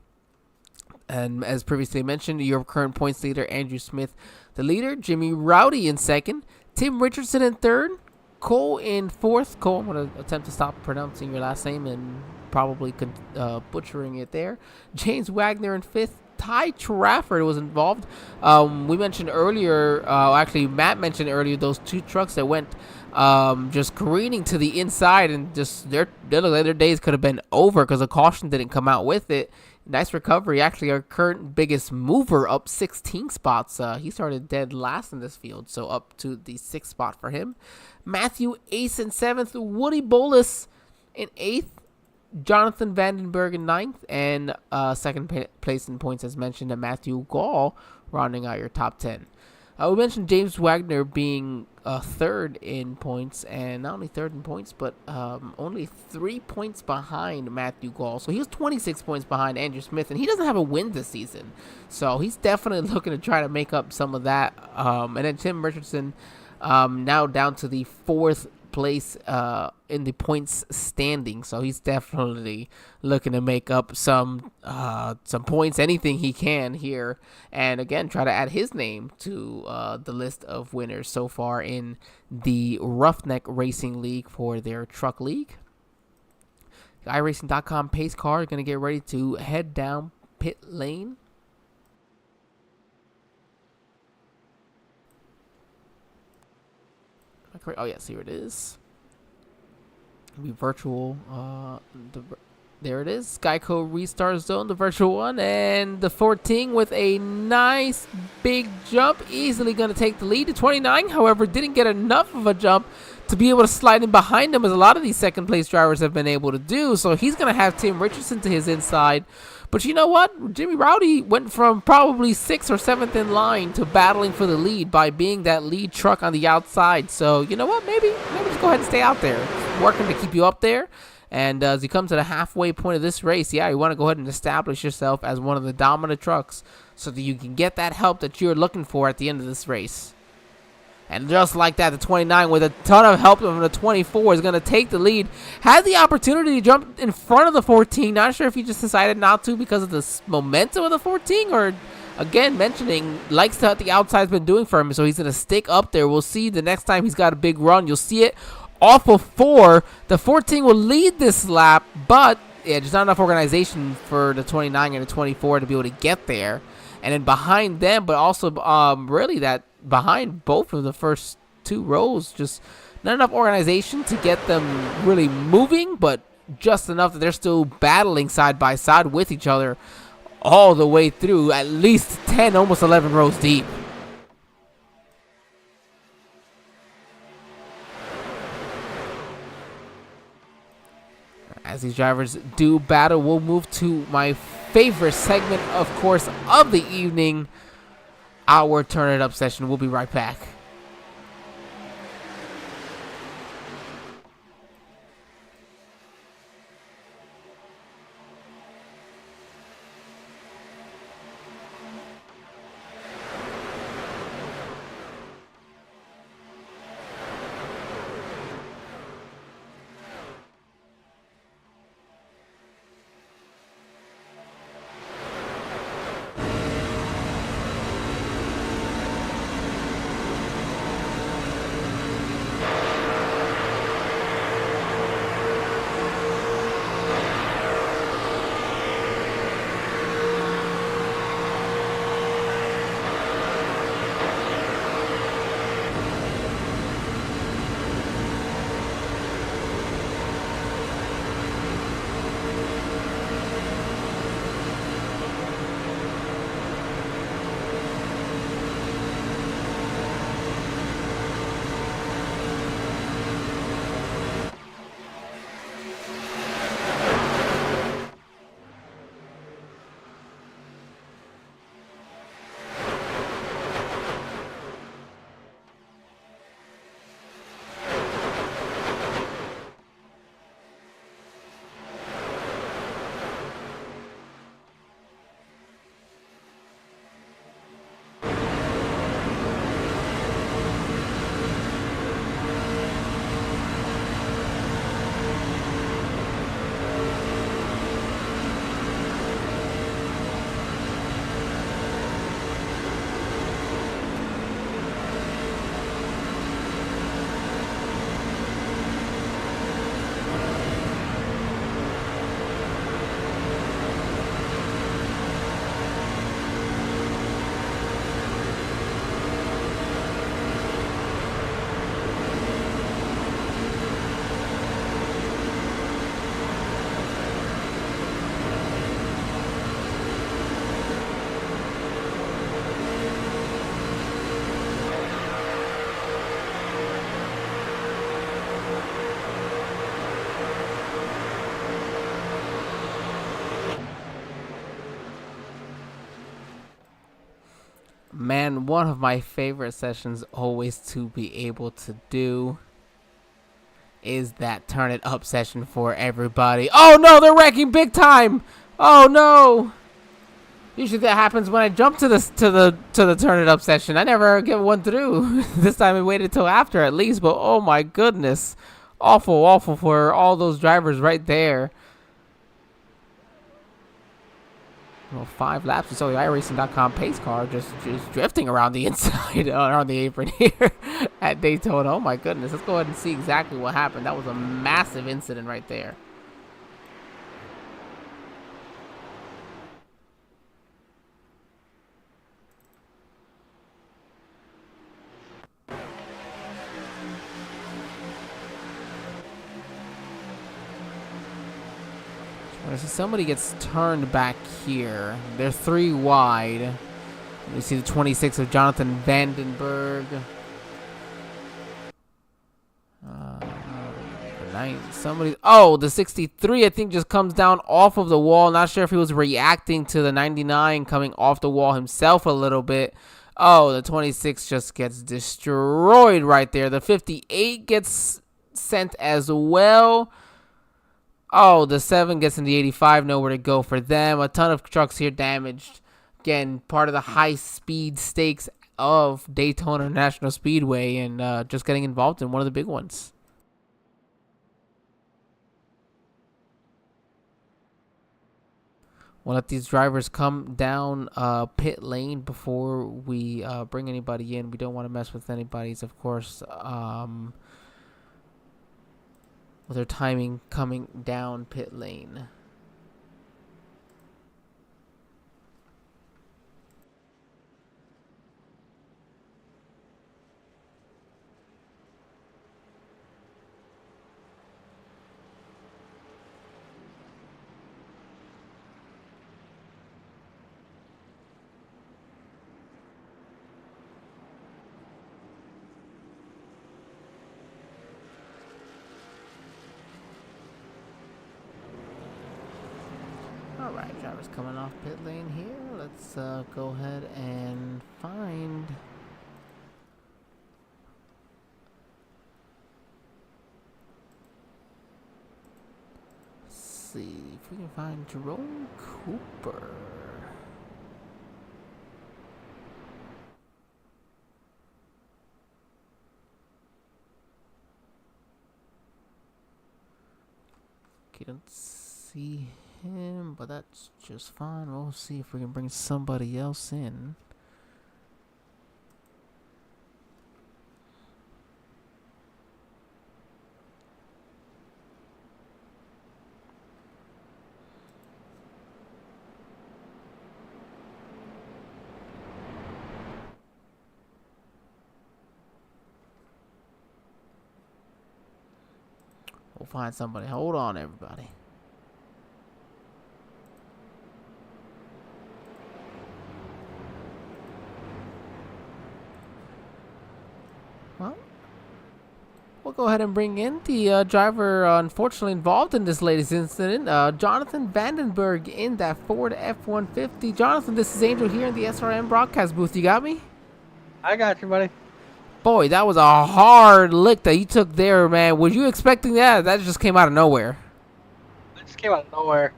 And as previously mentioned, your current points leader, Andrew Smith, the leader, Jimmy Rowdy in second, Tim Richardson in third, Cole in fourth. Cole, I'm going to attempt to stop pronouncing your last name and probably butchering it there. James Wagner in fifth. Ty Trafford was involved. We mentioned earlier, actually Matt mentioned earlier, those 2 trucks that went just careening to the inside, and just their days could have been over because the caution didn't come out with it. Nice recovery. Actually, our current biggest mover up 16 spots. He started dead last in this field, so up to the 6th spot for him. Matthew Ace in 7th. Woody Bolus in 8th. Jonathan Vandenberg in 9th. And second place in points, as mentioned, to Matthew Gall, rounding out your top 10. We mentioned James Wagner being third in points, and not only third in points, but only 3 points behind Matthew Gall. So he was 26 points behind Andrew Smith, and he doesn't have a win this season. So he's definitely looking to try to make up some of that. And then Tim Richardson now down to the 4th place in the points standing, so he's definitely looking to make up some points, anything he can here, and again try to add his name to the list of winners so far in the Roughneck Racing League for their truck league. Iracing.com pace car is going to get ready to head down pit lane. Oh yes, here it is. We virtual. There it is. Geico restart zone, the virtual one, and the 14 with a nice big jump, easily going to take the lead. The 29, however, didn't get enough of a jump to be able to slide in behind him, as a lot of these second place drivers have been able to do. So he's going to have Tim Richardson to his inside. But you know what? Jimmy Rowdy went from probably 6th or 7th in line to battling for the lead by being that lead truck on the outside. So you know what? Maybe just go ahead and stay out there. It's working to keep you up there. And as you come to the halfway point of this race, yeah, you want to go ahead and establish yourself as one of the dominant trucks so that you can get that help that you're looking for at the end of this race. And just like that, the 29, with a ton of help from the 24, is going to take the lead. Had the opportunity to jump in front of the 14. Not sure if he just decided not to because of the momentum of the 14, or, again, mentioning, likes what the outside's been doing for him, so he's going to stick up there. We'll see the next time he's got a big run. You'll see it off of 4. The 14 will lead this lap, but yeah, just not enough organization for the 29 and the 24 to be able to get there. And then behind them, but also really that behind both of the first two rows, just not enough organization to get them really moving, but just enough that they're still battling side by side with each other all the way through, at least 10, almost 11 rows deep. As these drivers do battle, we'll move to my favorite segment, of course, of the evening, our Turn It Up session. We'll be right back. Man, one of my favorite sessions always to be able to do is that Turn It Up session for everybody. Oh no, they're wrecking big time. Oh no. Usually that happens when I jump to the Turn It Up session. I never get one through. This time I waited till after at least, but oh my goodness. Awful for all those drivers right there. Well, 5 laps. We saw the Iracing.com pace car just drifting around the inside, around the apron here at Daytona. Oh my goodness. Let's go ahead and see exactly what happened. That was a massive incident right there. So somebody gets turned back here. They're 3 wide. You see the 26 of Jonathan Vandenberg. The 63 I think just comes down off of the wall. Not sure if he was reacting to the 99 coming off the wall himself a little bit. Oh, the 26 just gets destroyed right there. The 58 gets sent as well. Oh, the 7 gets in the 85. Nowhere to go for them. A ton of trucks here damaged. Again, part of the high-speed stakes of Daytona National Speedway, and just getting involved in one of the big ones. We'll let these drivers come down pit lane before we bring anybody in. We don't want to mess with anybody's, of course, with their timing coming down pit lane. Alright, drivers coming off pit lane here. Let's go ahead and find... Let's see if we can find Jerome Cooper. Okay, don't see him, but that's just fine. We'll see if we can bring somebody else in. We'll find somebody. Hold on, everybody. Well, we'll go ahead and bring in the driver unfortunately involved in this latest incident, Jonathan Vandenberg in that Ford F-150. Jonathan, this is Angel here in the SRM broadcast booth. You got me? I got you, buddy. Boy, that was a hard lick that you took there, man. Was you expecting that? That just came out of nowhere. It just came out of nowhere.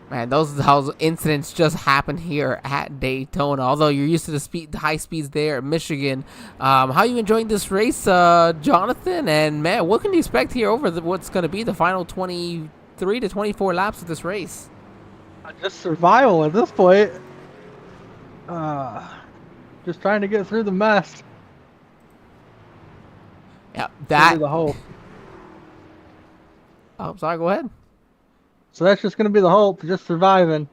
Man, those incidents just happen here at Daytona. Although you're used to the high speeds there at Michigan. How you enjoying this race, Jonathan? And man, what can you expect here over what's going to be the final 23 to 24 laps of this race? Just survival at this point. Just trying to get through the mess. Yeah, that. The hope. Oh, sorry. Go ahead. So that's just going to be the hope, just surviving.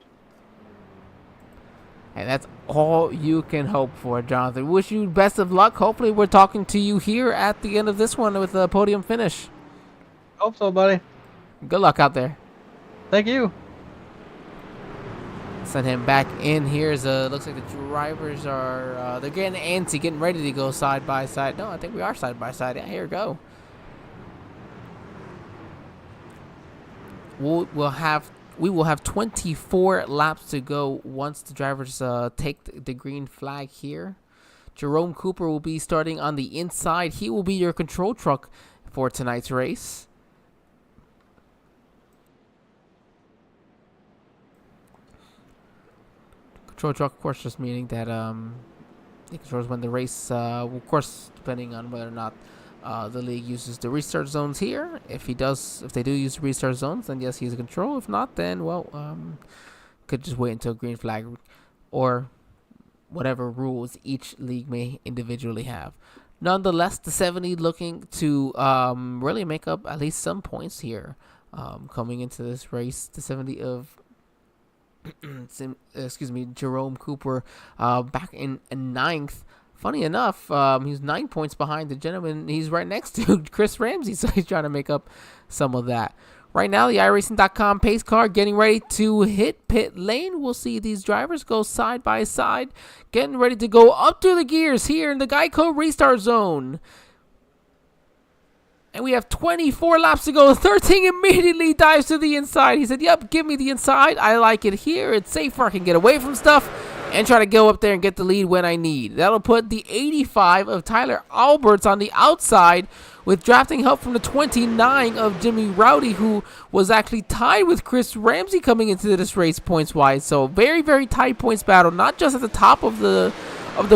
And that's all you can hope for, Jonathan. Wish you best of luck. Hopefully, we're talking to you here at the end of this one with a podium finish. Hope so, buddy. Good luck out there. Thank you. Send him back in. Here's looks like the drivers are they're getting antsy, getting ready to go side by side. No, I think we are side by side. Yeah, here we go. We will have 24 laps to go once the drivers take the green flag here. Jerome Cooper will be starting on the inside. He will be your control truck for tonight's race. Control truck, of course, just meaning that it controls when the race, of course, depending on whether or not the league uses the restart zones here. If they do use the restart zones, then yes, he's in control. If not, then well, could just wait until green flag or whatever rules each league may individually have. Nonetheless, the 70 looking to really make up at least some points here coming into this race. The 70 of Jerome Cooper back in ninth. Funny enough, he's 9 points behind the gentleman he's right next to, Chris Ramsey, so he's trying to make up some of that. Right now, the Iracing.com pace car getting ready to hit pit lane. We'll see these drivers go side by side, getting ready to go up through the gears here in the Geico restart zone. And we have 24 laps to go. 13 immediately dives to the inside. He said, yep, give me the inside. I like it here. It's safer. I can get away from stuff and try to go up there and get the lead when I need. That'll put the 85 of Tyler Alberts on the outside with drafting help from the 29 of Jimmy Rowdy, who was actually tied with Chris Ramsey coming into this race points-wise. So very, very tight points battle, not just at the top of the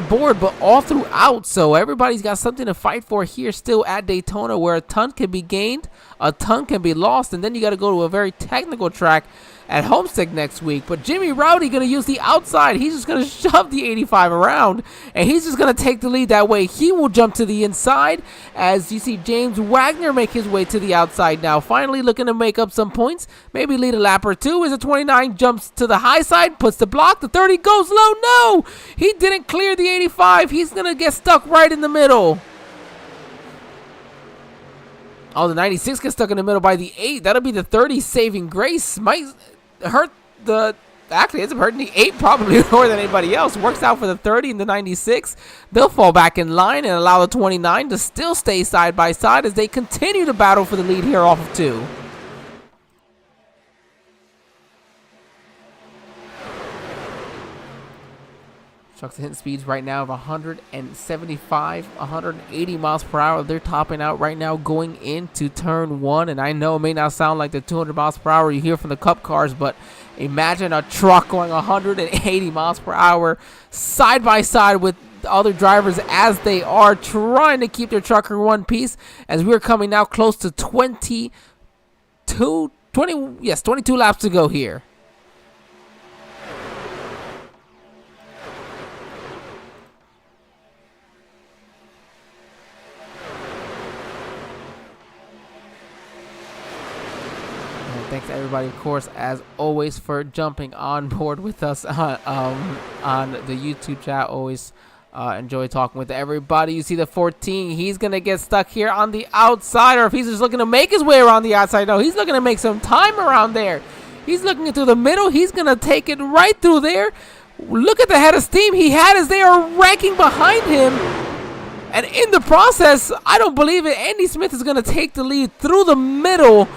board, but all throughout. So everybody's got something to fight for here still at Daytona, where a ton can be gained, a ton can be lost, and then you got to go to a very technical track at Homestead next week. But Jimmy Rowdy going to use the outside. He's just going to shove the 85 around, and he's just going to take the lead that way. He will jump to the inside as you see James Wagner make his way to the outside now, finally looking to make up some points, maybe lead a lap or two as the 29 jumps to the high side, puts the block, the 30 goes low. No, he didn't clear the 85. He's going to get stuck right in the middle. Oh, the 96 gets stuck in the middle by the 8. That'll be the 30 saving grace. Might hurt the... Actually, it's hurting the 8 probably more than anybody else. Works out for the 30 and the 96. They'll fall back in line and allow the 29 to still stay side by side as they continue to battle for the lead here off of 2. Trucks are hitting speeds right now of 175, 180 miles per hour. They're topping out right now going into turn 1. And I know it may not sound like the 200 miles per hour you hear from the Cup cars, but imagine a truck going 180 miles per hour side by side with other drivers as they are trying to keep their truck in one piece, as we're coming now close to 22 laps to go here. Thanks everybody, of course, as always, for jumping on board with us on the YouTube chat. Always enjoy talking with everybody. You see the 14, he's going to get stuck here on the outside, or if he's just looking to make his way around the outside. No, he's looking to make some time around there. He's looking through the middle. He's going to take it right through there. Look at the head of steam he had as they are ranking behind him. And in the process, I don't believe it, Andy Smith is going to take the lead through the middle.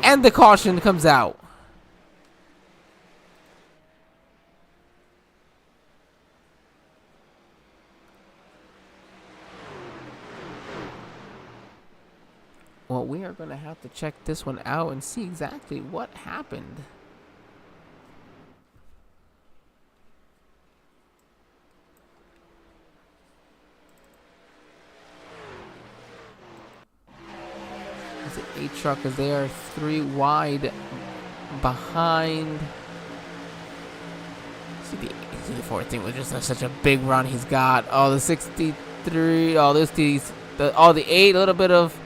And the caution comes out. Well, we are going to have to check this one out and see exactly what happened. The 8 truck is there, 3 wide behind. See the 14 was just such a big run he's got. Oh, the 63. Oh, the 8. A little bit of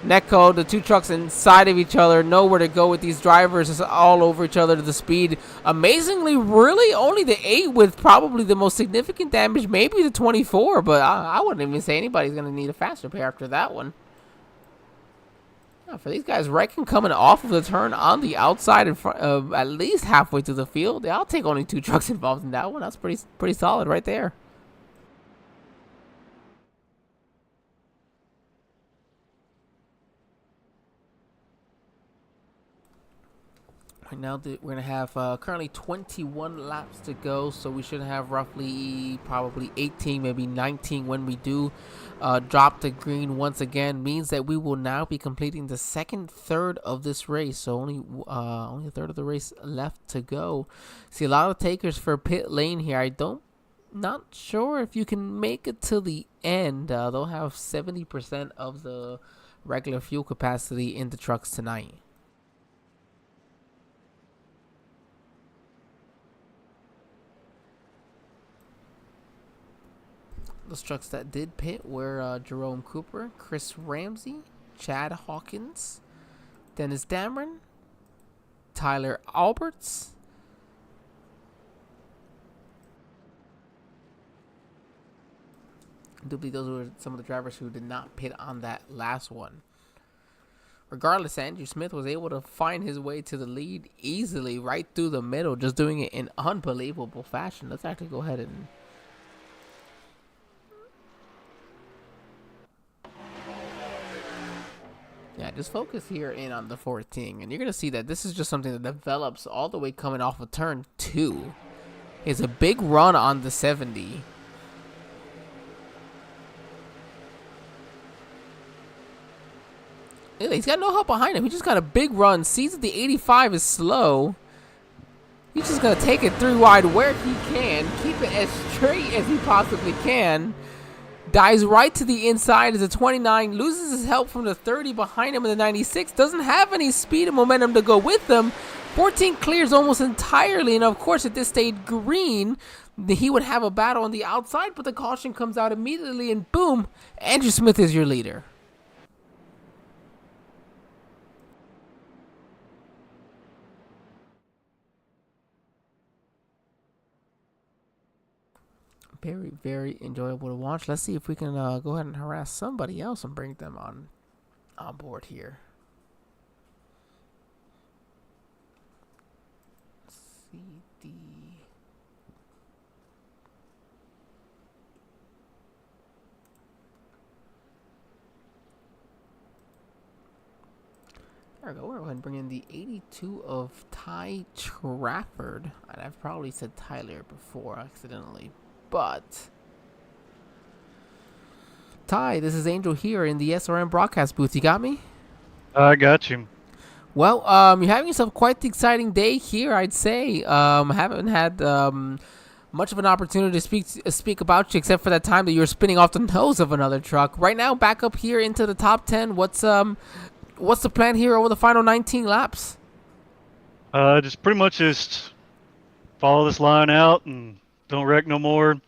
netcode. The 2 trucks inside of each other. Nowhere to go with these drivers. It's all over each other to the speed. Amazingly, really, only the 8 with probably the most significant damage. Maybe the 24, but I wouldn't even say anybody's going to need a faster pair after that one. For these guys, wrecking coming off of the turn on the outside in front of at least halfway through the field. I'll take only 2 trucks involved in that one. That's pretty solid right there. Right now, we're going to have currently 21 laps to go, so we should have roughly probably 18, maybe 19 when we do drop the green once again. Means that we will now be completing the second third of this race, so only a third of the race left to go. See a lot of takers for pit lane here. Not sure if you can make it to the end. They'll have 70% of the regular fuel capacity in the trucks tonight. Those trucks that did pit were Jerome Cooper, Chris Ramsey, Chad Hawkins, Dennis Dameron, Tyler Alberts, I do believe those were some of the drivers who did not pit on that last one. Regardless, Andrew Smith was able to find his way to the lead easily right through the middle, just doing it in unbelievable fashion. Let's actually go ahead and just focus here in on the 14, and you're going to see that this is just something that develops all the way coming off of turn 2. It's a big run on the 70. He's got no help behind him. He just got a big run, sees that the 85 is slow. He's just going to take it 3 wide where he can, keep it as straight as he possibly can. Dives right to the inside as a 29, loses his help from the 30 behind him in the 96, doesn't have any speed and momentum to go with them. 14 clears almost entirely, and of course if this stayed green, he would have a battle on the outside, but the caution comes out immediately, and boom, Andrew Smith is your leader. Very, very enjoyable to watch. Let's see if we can go ahead and harass somebody else and bring them on board here. CD. There we go. We're going to go ahead and bring in the 82 of Ty Trafford. And I've probably said Tyler before accidentally. but Ty, this is Angel here in the SRM broadcast booth. You got me? I got you. Well, you're having yourself quite the exciting day here, I'd say. Haven't had much of an opportunity to speak about you, except for that time that you were spinning off the nose of another truck. Right now, back up here into the top 10. What's the plan here over the final 19 laps? Just pretty much just follow this line out and don't wreck no more.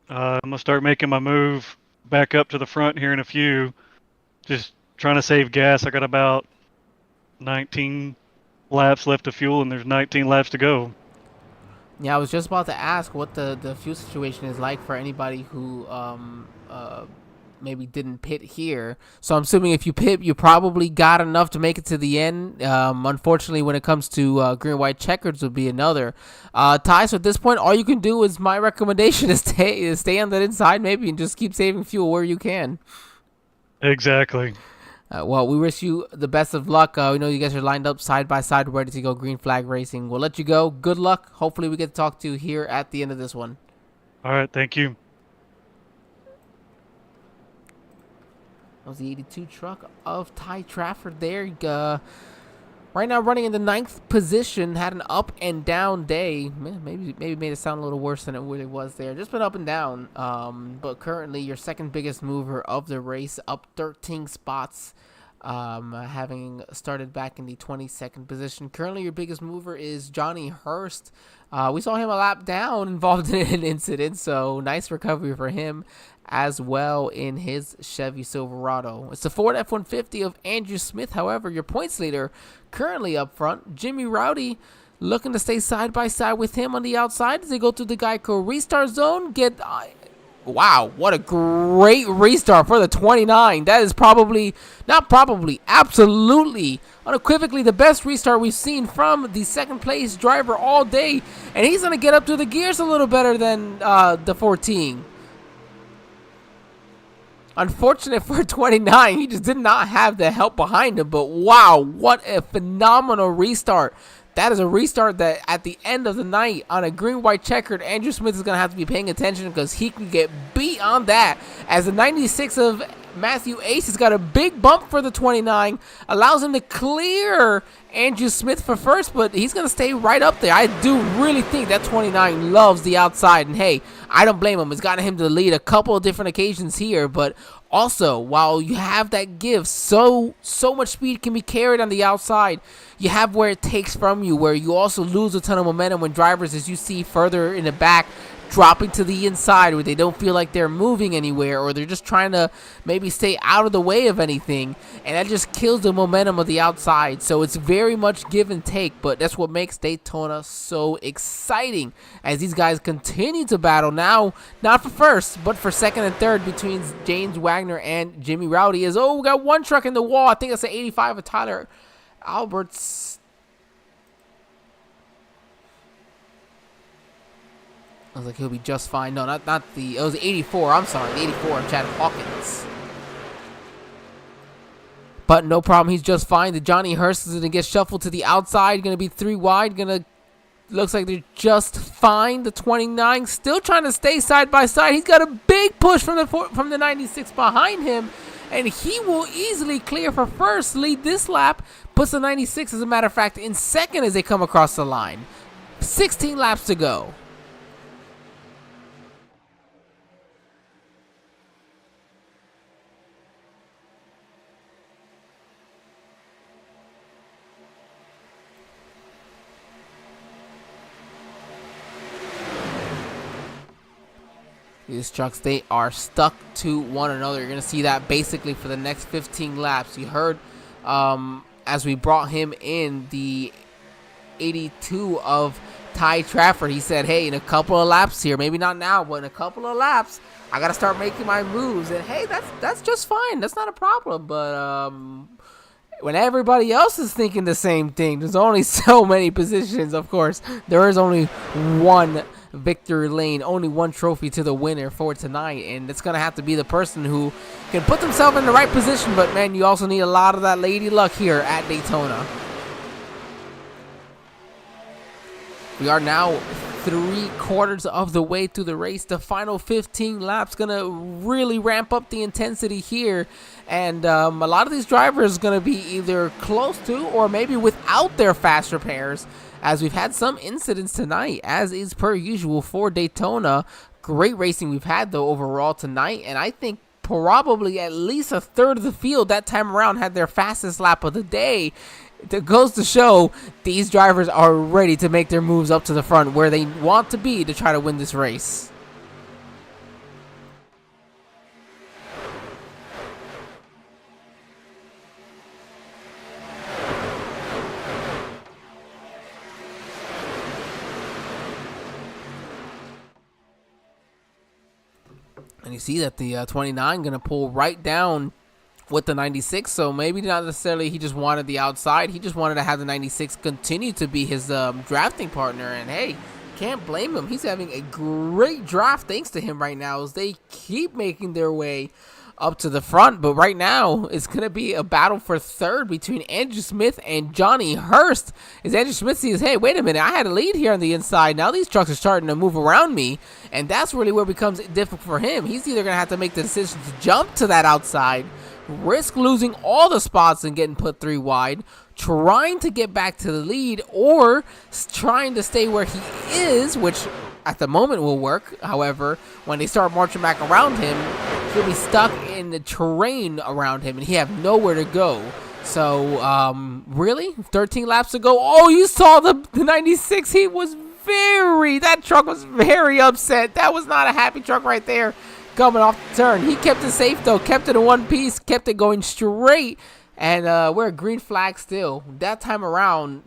I'm gonna start making my move back up to the front here in a few. Just trying to save gas. I got about 19 laps left of fuel, and there's 19 laps to go. Yeah, I was just about to ask what the fuel situation is like for anybody who maybe didn't pit here. So I'm assuming if you pit, you probably got enough to make it to the end. Unfortunately, when it comes to green-white checkers, would be another. Ty, so at this point, all you can do is my recommendation is stay on that inside maybe and just keep saving fuel where you can. Exactly. Well, we wish you the best of luck. We know you guys are lined up side by side, ready to go green flag racing. We'll let you go. Good luck. Hopefully we get to talk to you here at the end of this one. All right, thank you. That was the 82 truck of Ty Trafford there. Right now running in the 9th position. Had an up and down day. Maybe made it sound a little worse than it really was there. Just been up and down. But currently your second biggest mover of the race, up 13 spots. Having started back in the 22nd position. Currently your biggest mover is Johnny Hurst. We saw him a lap down involved in an incident, so nice recovery for him as well in his Chevy Silverado. It's the Ford F-150 of Andrew Smith. However, your points leader currently up front, Jimmy Rowdy, looking to stay side by side with him on the outside as they go through the Geico restart zone. Wow, what a great restart for the 29. That is absolutely, unequivocally the best restart we've seen from the second place driver all day. And he's going to get up to the gears a little better than the 14. Unfortunate for 29, he just did not have the help behind him. But wow, what a phenomenal restart. That is a restart that at the end of the night on a green-white checkered, Andrew Smith is going to have to be paying attention because he can get beat on that. As the 96 of Matthew Ace has got a big bump for the 29, allows him to clear Andrew Smith for first, but he's going to stay right up there. I do really think that 29 loves the outside, and hey, I don't blame him. It's gotten him to lead a couple of different occasions here, but also, while you have that give, so much speed can be carried on the outside, you have where it takes from you, where you also lose a ton of momentum when drivers, as you see further in the back, dropping to the inside where they don't feel like they're moving anywhere, or they're just trying to maybe stay out of the way of anything, and that just kills the momentum of the outside. So it's very much give and take, but that's what makes Daytona so exciting as these guys continue to battle now, not for first, but for second and third between James Wagner and Jimmy Rowdy. We got one truck in the wall. I think that's the 85 of Tyler Alberts. I was like, he'll be just fine. No, not the... It was the 84. I'm sorry. The 84 of Chad Hawkins. But no problem. He's just fine. The Johnny Hurst is going to get shuffled to the outside. Going to be 3 wide. Looks like they're just fine. The 29 still trying to stay side by side. He's got a big push from the 96 behind him. And he will easily clear for first. Lead this lap. Puts the 96, as a matter of fact, in second as they come across the line. 16 laps to go. These trucks, they are stuck to one another. You're going to see that basically for the next 15 laps. You heard as we brought him in, the 82 of Ty Trafford. He said, hey, in a couple of laps here, maybe not now, but in a couple of laps, I got to start making my moves. And hey, that's just fine. That's not a problem. But when everybody else is thinking the same thing, there's only so many positions. Of course, there is only one victory lane, only one trophy to the winner for tonight, and it's gonna have to be the person who can put themselves in the right position. But man, you also need a lot of that lady luck here at Daytona. We are now 3/4 of the way through the race. The final 15 laps gonna really ramp up the intensity here, and a lot of these drivers gonna be either close to or maybe without their fast repairs, as we've had some incidents tonight, as is per usual for Daytona. Great racing we've had though overall tonight, and I think probably at least a third of the field that time around had their fastest lap of the day. It goes to show these drivers are ready to make their moves up to the front where they want to be to try to win this race. And you see that the 29 going to pull right down with the 96, so maybe not necessarily he just wanted the outside. He just wanted to have the 96 continue to be his drafting partner, and hey, can't blame him. He's having a great draft thanks to him right now as they keep making their way up to the front. But right now, it's going to be a battle for third between Andrew Smith and Johnny Hurst. As Andrew Smith sees, hey, wait a minute, I had a lead here on the inside. Now these trucks are starting to move around me, and that's really where it becomes difficult for him. He's either going to have to make the decision to jump to that outside, risk losing all the spots and getting put 3 wide, trying to get back to the lead, or trying to stay where he is, which at the moment will work. However, when they start marching back around him, he'll be stuck in the terrain around him and he have nowhere to go. So, really? 13 laps to go. Oh, you saw the 96. He was that truck was very upset. That was not a happy truck right there coming off the turn. He kept it safe though, kept it in one piece, kept it going straight, and we're a green flag still. That time around,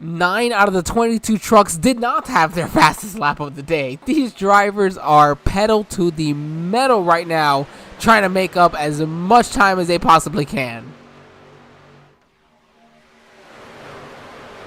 9 out of the 22 trucks did not have their fastest lap of the day. These drivers are pedal to the metal right now, trying to make up as much time as they possibly can.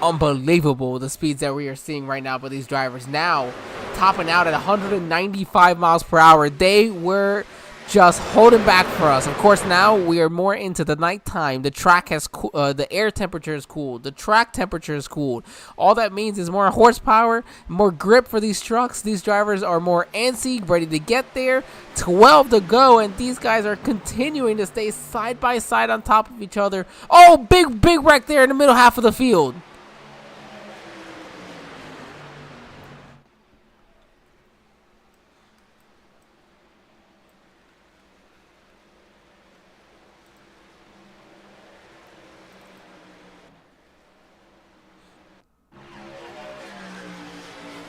Unbelievable the speeds that we are seeing right now for these drivers. Now topping out at 195 miles per hour. They were just holding back for us. Of course, now we are more into the nighttime. The track has the air temperature is cooled. The track temperature is cooled. All that means is more horsepower, more grip for these trucks. These drivers are more antsy, ready to get there. 12 to go, and these guys are continuing to stay side by side on top of each other. Oh, big wreck there in the middle half of the field.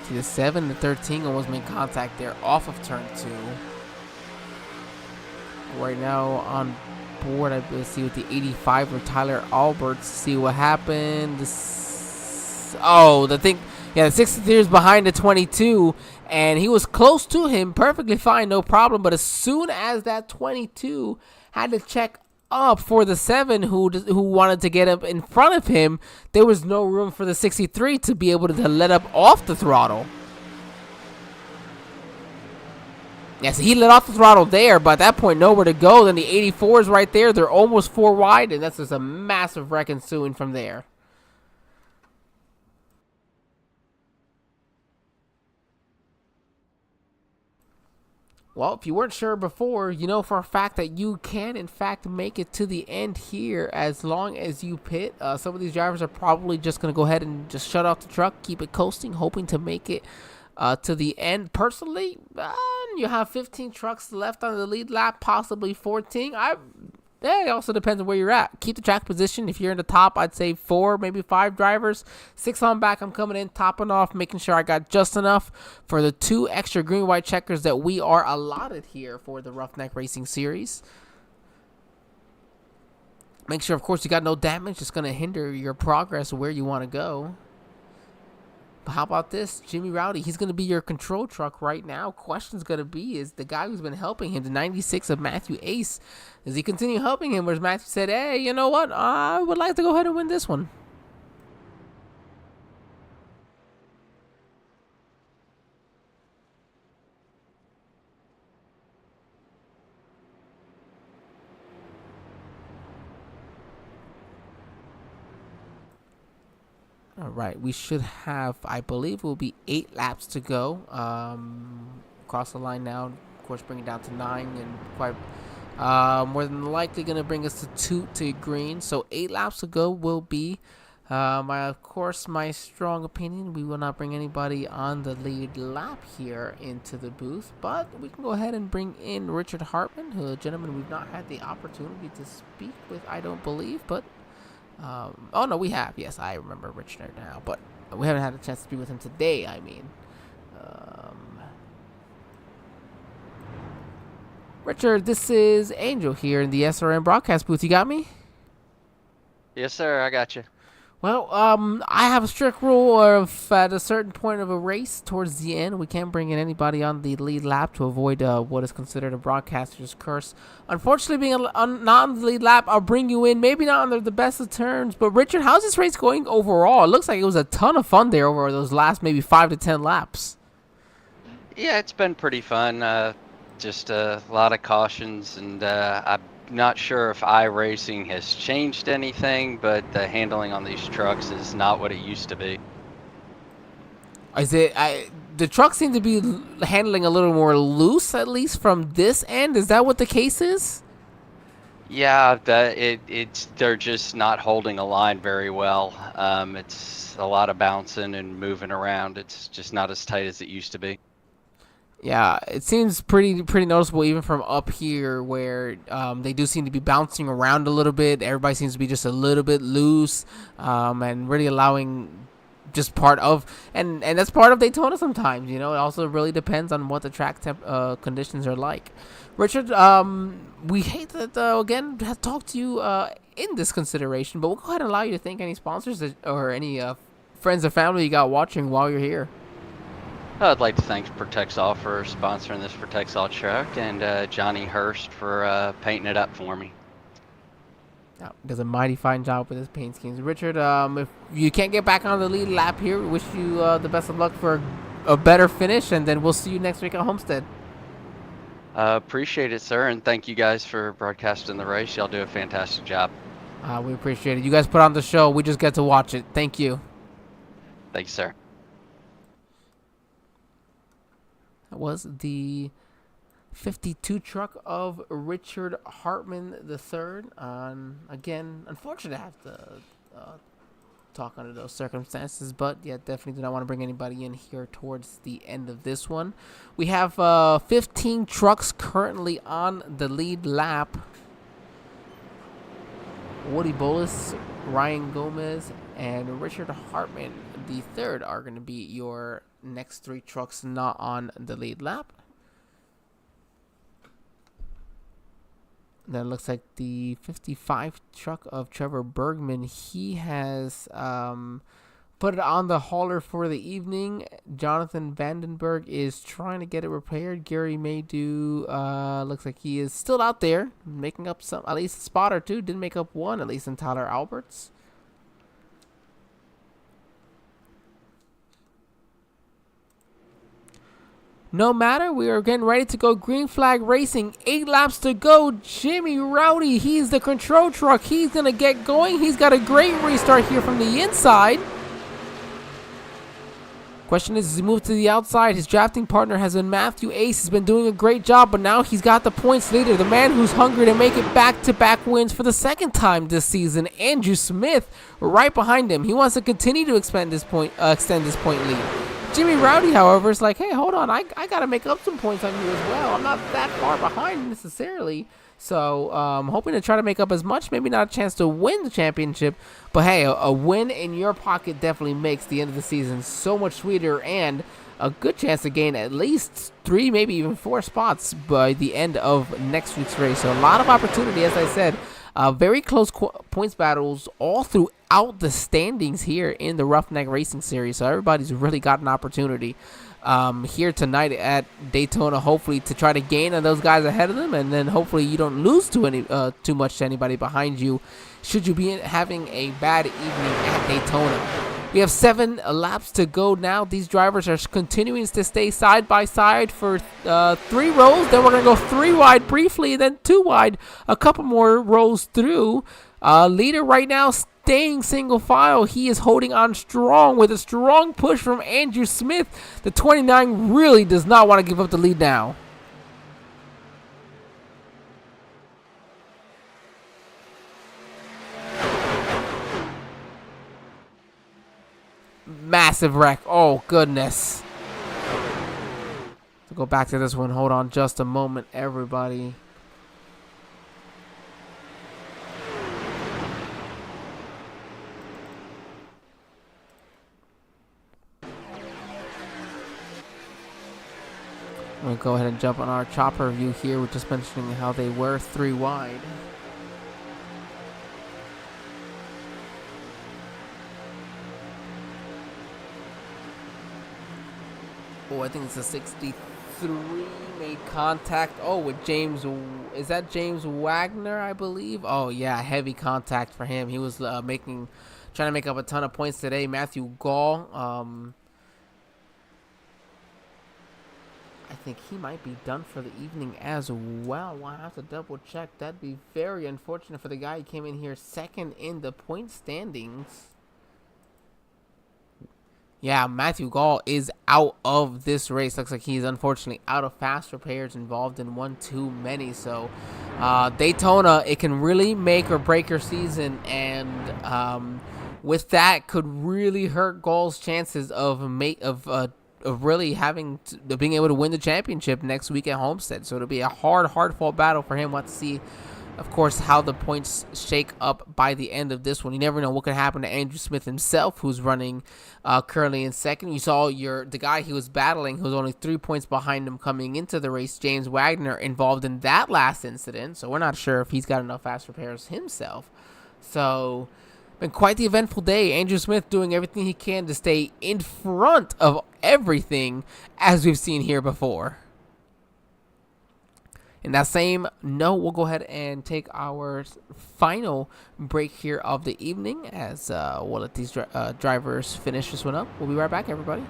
See, the 7 to 13 almost made contact there off of turn 2. Right now on board, I see with the 85 of Tyler Alberts. See what happened. The 63 is behind the 22, and he was close to him, perfectly fine, no problem. But as soon as that 22 had to check up for the 7 who wanted to get up in front of him, there was no room for the 63 to be able to let up off the throttle. Yes, he let off the throttle there, but at that point nowhere to go. Then the 84 is right there. They're almost 4 wide, and that's just a massive wreck ensuing from there. Well, if you weren't sure before, you know for a fact that you can, in fact, make it to the end here as long as you pit. Some of these drivers are probably just going to go ahead and just shut off the truck, keep it coasting, hoping to make it to the end. Personally, you have 15 trucks left on the lead lap, possibly 14. It also depends on where you're at. Keep the track position. If you're in the top, I'd say 4, maybe 5 drivers. 6 on back, I'm coming in, topping off, making sure I got just enough for the 2 extra green-white checkers that we are allotted here for the Roughneck Racing Series. Make sure, of course, you got no damage. It's going to hinder your progress where you want to go. But how about this? Jimmy Rowdy, he's going to be your control truck right now. Question's going to be, is the guy who's been helping him, the 96 of Matthew Ace, does he continue helping him? Whereas Matthew said, hey, you know what? I would like to go ahead and win this one. All right, we should have, I believe it will be 8 laps to go. Across the line now, of course, bring it down to 9, and quite more than likely going to bring us to green. So 8 laps to go will be, of course, my strong opinion. We will not bring anybody on the lead lap here into the booth, but we can go ahead and bring in Richard Hartman, who, a gentleman we've not had the opportunity to speak with, I don't believe, but oh no, we have. Yes, I remember Richard now, but we haven't had a chance to speak with him today. I mean, Richard, this is Angel here in the SRM broadcast booth. You got me? Yes, sir. I got you. Well, I have a strict rule of at a certain point of a race towards the end, we can't bring in anybody on the lead lap to avoid what is considered a broadcaster's curse. Unfortunately, being not on the lead lap, I'll bring you in, maybe not under the best of terms. But Richard, how's this race going overall? It looks like it was a ton of fun there over those last maybe 5 to 10 laps. Yeah, it's been pretty fun. Just a lot of cautions, and I'm not sure if iRacing has changed anything, but the handling on these trucks is not what it used to be. Is it? The trucks seem to be handling a little more loose, at least from this end. Is that what the case is? Yeah, they're just not holding a line very well. It's a lot of bouncing and moving around. It's just not as tight as it used to be. Yeah, it seems pretty noticeable even from up here, where they do seem to be bouncing around a little bit. Everybody seems to be just a little bit loose, and really allowing just part of, and that's part of Daytona sometimes. You know, it also really depends on what the track conditions are like. Richard, we hate that again have talked to you in this consideration, but we'll go ahead and allow you to thank any sponsors or any friends or family you got watching while you're here. I'd like to thank Protexol for sponsoring this Protexol truck, and Johnny Hurst for painting it up for me. Does a mighty fine job with his paint schemes. Richard, if you can't get back on the lead lap here, we wish you the best of luck for a better finish, and then we'll see you next week at Homestead. Appreciate it, sir, and thank you guys for broadcasting the race. Y'all do a fantastic job. We appreciate it. You guys put on the show. We just get to watch it. Thank you. Thanks, sir. That was the 52 truck of Richard Hartman III. Again, unfortunate to have to talk under those circumstances, but yeah, definitely do not want to bring anybody in here towards the end of this one. We have 15 trucks currently on the lead lap. Woody Bolus, Ryan Gomez, and Richard Hartman III are going to be your next 3 trucks not on the lead lap. Then it looks like the 55 truck of Trevor Bergman, he has put it on the hauler for the evening. Jonathan Vandenberg is trying to get it repaired. Gary Maydew looks like he is still out there making up at least a spot or two. Didn't make up one, at least in Tyler Alberts. No matter, we are getting ready to go green flag racing. 8 laps to go. Jimmy Rowdy, he's the control truck. He's going to get going. He's got a great restart here from the inside. Question is, as he moves to the outside, his drafting partner has been Matthew Ace. He's been doing a great job, but now he's got the points leader, the man who's hungry to make it back-to-back wins for the second time this season, Andrew Smith, right behind him. He wants to continue to extend this point lead. Jimmy Rowdy, however, is like, hey, hold on, I got to make up some points on you as well. I'm not that far behind necessarily. So I'm hoping to try to make up as much, maybe not a chance to win the championship, but hey, a win in your pocket definitely makes the end of the season so much sweeter, and a good chance to gain at least 3, maybe even 4 spots by the end of next week's race. So a lot of opportunity, as I said. Very close points battles all throughout the standings here in the Roughneck Racing Series. So everybody's really got an opportunity here tonight at Daytona, hopefully to try to gain on those guys ahead of them, and then hopefully you don't lose too much to anybody behind you should you be having a bad evening at Daytona. We have 7 laps to go now. These drivers are continuing to stay side by side for 3 rows. Then we're going to go 3 wide briefly, then 2 wide, a couple more rows through. Leader right now staying single file. He is holding on strong with a strong push from Andrew Smith. The 29 really does not want to give up the lead now. Massive wreck. Oh, goodness. To go back to this one, hold on just a moment, everybody. I'm going to go ahead and jump on our chopper view here. We're just mentioning how they were 3 wide. Oh, I think it's a 63 made contact. Oh, with James. Is that James Wagner, I believe? Oh, yeah, heavy contact for him. He was trying to make up a ton of points today. Matthew Gall. I think he might be done for the evening as well. I'll have to double check. That'd be very unfortunate for the guy who came in here second in the point standings. Yeah, Matthew Gall is out of this race. Looks like he's unfortunately out of fast repairs, involved in one too many. So Daytona, it can really make or break your season, and with that could really hurt Gall's chances of really being able to win the championship next week at Homestead. So it'll be a hard-fought battle for him. We'll have to see, of course, how the points shake up by the end of this one. You never know what could happen to Andrew Smith himself, who's running currently in second. You saw the guy he was battling, who was only 3 points behind him coming into the race, James Wagner, involved in that last incident. So we're not sure if he's got enough fast repairs himself. So been quite the eventful day. Andrew Smith doing everything he can to stay in front of everything, as we've seen here before. In that same note, we'll go ahead and take our final break here of the evening as we'll let these drivers finish this one up. We'll be right back, everybody.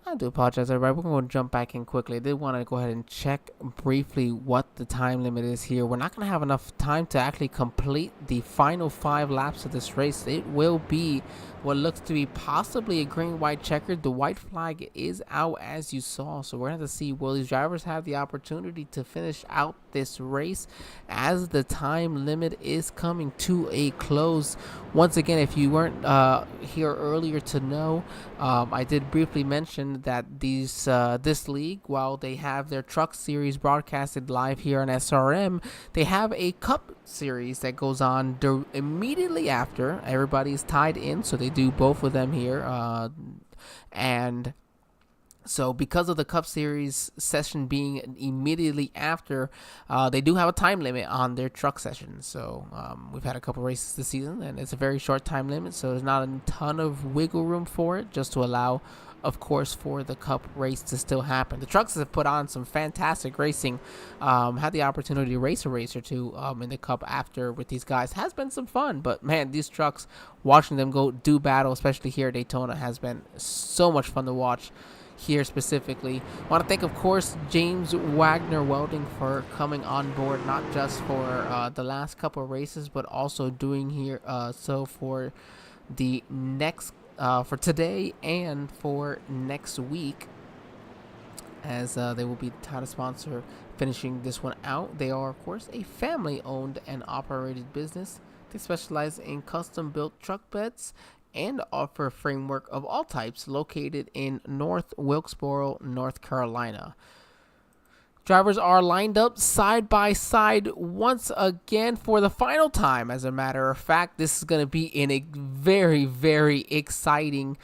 I do apologize, everybody. We're going to jump back in quickly. I did want to go ahead and check briefly what the time limit is here. We're not going to have enough time to actually complete the final 5 laps of this race. It will be what looks to be possibly a green-white checkered. The white flag is out, as you saw. So we're going to have to see, will these drivers have the opportunity to finish out this race as the time limit is coming to a close. Once again, if you weren't here earlier to know, I did briefly mention that this league, while they have their truck series broadcasted live here on SRM, they have a cup series that goes on immediately after. Everybody's tied in, so they do both of them here, and so because of the Cup Series session being immediately after, they do have a time limit on their truck sessions. So we've had a couple races this season, and it's a very short time limit, so there's not a ton of wiggle room for it, just to allow, of course, for the Cup race to still happen. The trucks have put on some fantastic racing. Had the opportunity to race a race or two in the Cup after with these guys. Has been some fun, but man, these trucks, watching them go do battle, especially here at Daytona, has been so much fun to watch here specifically. I want to thank, of course, James Wagner Welding for coming on board, not just for the last couple of races, but also doing here so for the next for today and for next week, as they will be the title sponsor finishing this one out. They are, of course, a family-owned and operated business. They specialize in custom-built truck beds and offer a framework of all types, located in North Wilkesboro, North Carolina. Drivers are lined up side by side once again for the final time. As a matter of fact, this is going to be in a very, very exciting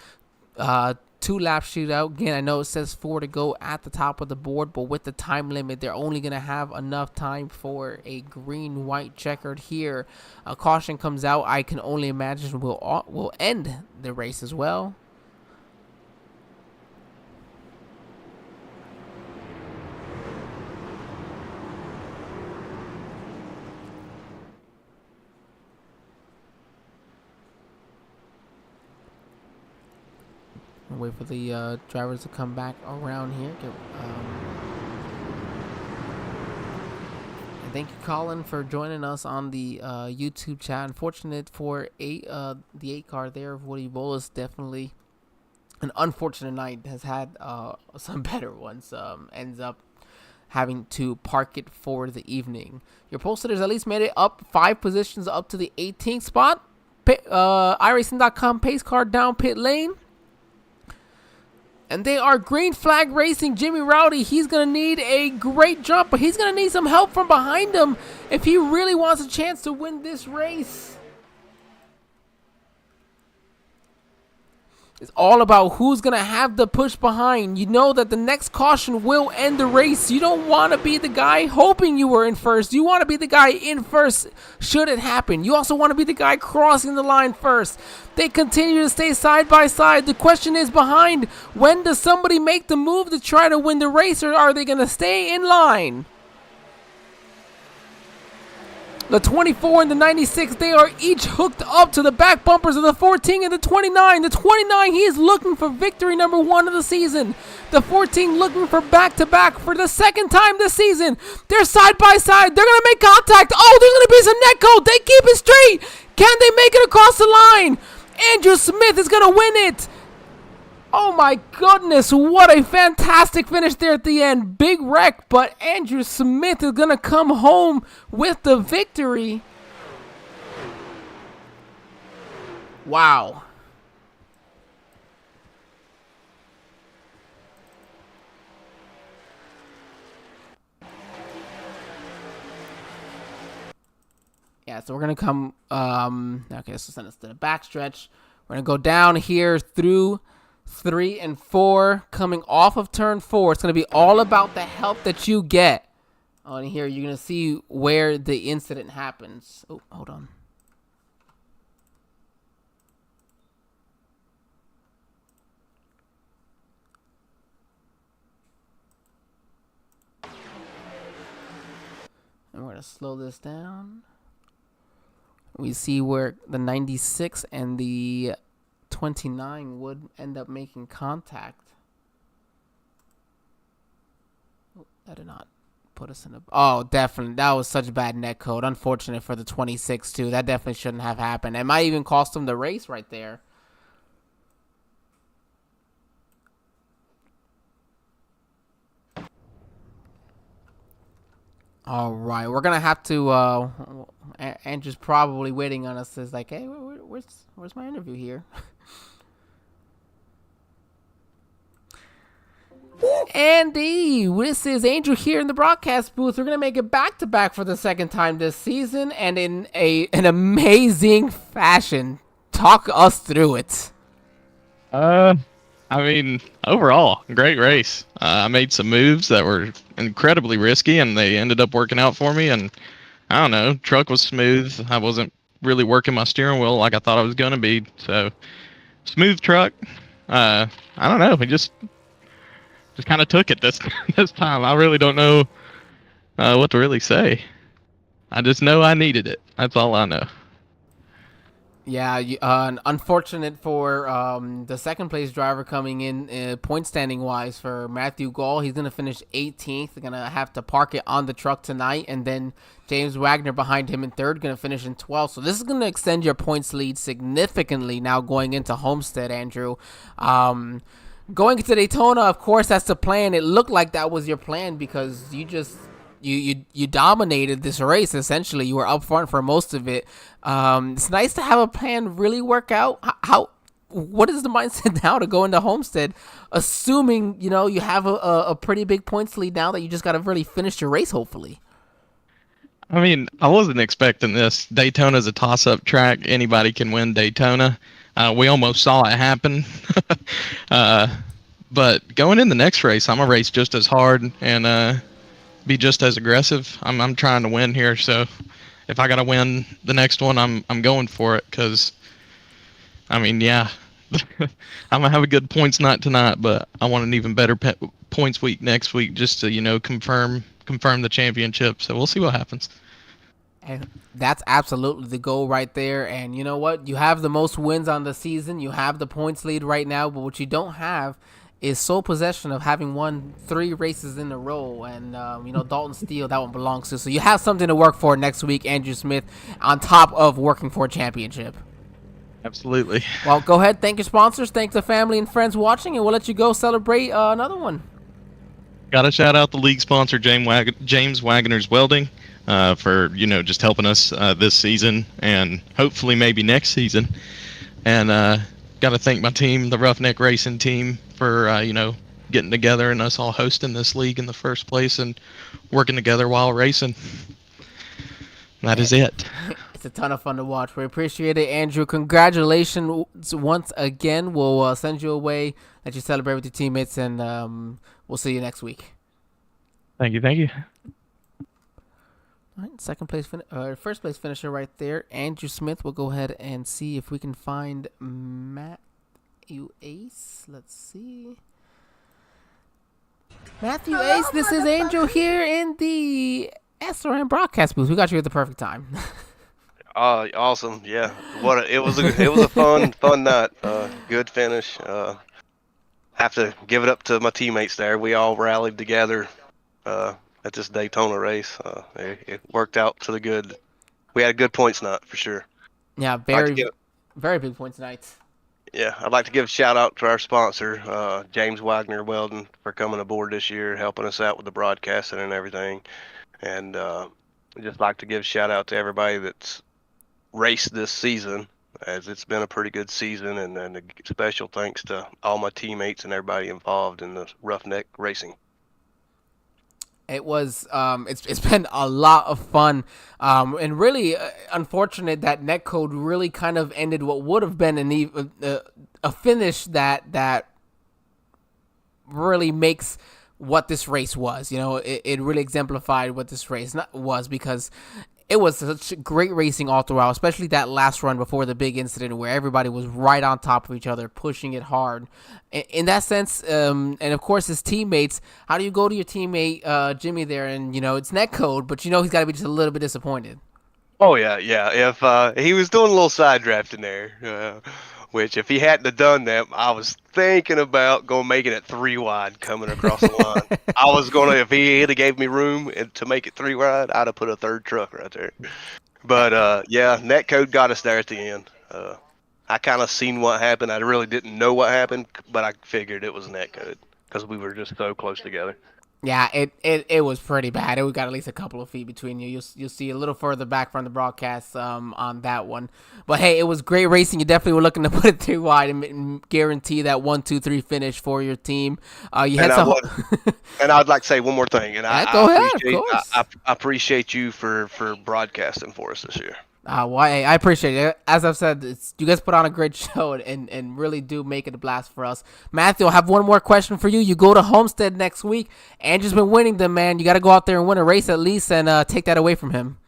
2-lap shootout. Again, I know it says 4 to go at the top of the board, but with the time limit, they're only going to have enough time for a green-white checkered here. A caution comes out. I can only imagine will end the race as well. Wait for the drivers to come back around here. And thank you, Colin, for joining us on the YouTube chat. Unfortunate for the 8 car there of Woody Bolus. Definitely an unfortunate night. Has had some better ones. Ends up having to park it for the evening. Your pole sitters at least made it up 5 positions up to the 18th spot. Iracing.com pace car down pit lane. And they are green flag racing. Jimmy Rowdy, he's going to need a great jump, but he's going to need some help from behind him if he really wants a chance to win this race. It's all about who's going to have the push behind. You know that the next caution will end the race. You don't want to be the guy hoping you were in first. You want to be the guy in first should it happen. You also want to be the guy crossing the line first. They continue to stay side by side. The question is behind, when does somebody make the move to try to win the race, or are they going to stay in line? The 24 and the 96, they are each hooked up to the back bumpers of the 14 and the 29. The 29, he is looking for victory number 1 of the season. The 14 looking for back-to-back for the second time this season. They're side by side. They're going to make contact. Oh, there's going to be some net code. They keep it straight. Can they make it across the line? Andrew Smith is going to win it. Oh my goodness, what a fantastic finish there at the end. Big wreck, but Andrew Smith is going to come home with the victory. Wow. Yeah, so we're going to come, okay, so send us to the backstretch. We're going to go down here through 3 and 4, coming off of turn 4. It's going to be all about the help that you get. On here, you're going to see where the incident happens. Oh, hold on. And we're going to slow this down. We see where the 96 and the 29 would end up making contact. Oh, that did not put us in a... Oh, definitely. That was such bad net code. Unfortunate for the 26, too. That definitely shouldn't have happened. It might even cost them the race right there. All right. We're going to have to... Andrew's probably waiting on us. Is like, hey, where's my interview here? Andy, this is Andrew here in the broadcast booth. We're going to make it back-to-back for the second time this season, and in an amazing fashion. Talk us through it. I mean, overall, great race. I made some moves that were incredibly risky, and they ended up working out for me, and I don't know, truck was smooth. I wasn't really working my steering wheel like I thought I was going to be, so smooth truck. I don't know, we just kind of took it this time. I really don't know what to really say. I just know I needed it. That's all I know. Yeah, unfortunate for the second place driver coming in point standing wise for Matthew Gall. He's going to finish 18th. They're going to have to park it on the truck tonight. And then James Wagner behind him in third, going to finish in 12th. So this is going to extend your points lead significantly now going into Homestead, Andrew. Going into Daytona, of course, that's the plan. It looked like that was your plan because you just you dominated this race. Essentially, you were up front for most of it. It's nice to have a plan really work out. what is the mindset now to go into Homestead, assuming you have a pretty big points lead now that you just got to really finish your race, hopefully. I mean, I wasn't expecting this. Daytona's a toss-up track. Anybody can win Daytona. We almost saw it happen. But going in the next race, I'm gonna race just as hard and be just as aggressive. I'm trying to win here, so if I gotta win the next one, I'm going for it. Cause I mean, yeah, I'm gonna have a good points night tonight, but I want an even better points week next week just to confirm the championship. So we'll see what happens. And that's absolutely the goal right there. And you know what? You have the most wins on the season. You have the points lead right now. But what you don't have is sole possession of having won 3 races in a row. And, Dalton Steele, that one belongs to. So you have something to work for next week, Andrew Smith, on top of working for a championship. Absolutely. Well, go ahead. Thank your sponsors. Thank the family and friends watching. And we'll let you go celebrate another one. Got to shout out the league sponsor, James Wagner's Welding, for just helping us this season and hopefully maybe next season. And got to thank my team, the Roughneck Racing team, for getting together and us all hosting this league in the first place and working together while racing. That is it. It's a ton of fun to watch. We appreciate it, Andrew. Congratulations once again. We'll send you away, let you celebrate with your teammates, and we'll see you next week. Thank you. All right, first place finisher right there, Andrew Smith. We'll go ahead and see if we can find Matthew Ace. Let's see. Matthew Ace, this is Angel here in the SRM broadcast booth. We got you at the perfect time. Awesome. Yeah. It was a fun night. Good finish. Have to give it up to my teammates there. We all rallied together at this Daytona race. It worked out to the good. We had a good points night for sure. Yeah, very big points night. Yeah, I'd like to give a shout out to our sponsor, James Wagner Welding, for coming aboard this year, helping us out with the broadcasting and everything. And I'd just like to give a shout out to everybody that's raced this season, as it's been a pretty good season, and a special thanks to all my teammates and everybody involved in the Roughneck Racing. It was it's been a lot of fun, and really unfortunate that netcode really kind of ended what would have been a finish that really makes what this race was. It really exemplified what this race was, because it was such great racing all throughout, especially that last run before the big incident where everybody was right on top of each other, pushing it hard. In that sense, and of course his teammates, how do you go to your teammate Jimmy there and, it's netcode, but he's got to be just a little bit disappointed. Oh, yeah. If he was doing a little side drafting there, which if he hadn't have done that, I was thinking about making it 3 wide coming across the line. I was if he had gave me room to make it 3 wide, I'd have put a third truck right there. But yeah, netcode got us there at the end. I kind of seen what happened. I really didn't know what happened, but I figured it was netcode because we were just so close together. Yeah, it was pretty bad. We got at least a couple of feet between you. You'll see a little further back from the broadcast on that one. But hey, it was great racing. You definitely were looking to put it 3 wide and guarantee that 1, 2, 3 finish for your team. And I'd like to say one more thing. And go ahead, of course. I appreciate you for broadcasting for us this year. I appreciate it. As I've said, you guys put on a great show and really do make it a blast for us. Matthew, I have one more question for you. You go to Homestead next week. Andrew's been winning them, man. You got to go out there and win a race at least and take that away from him.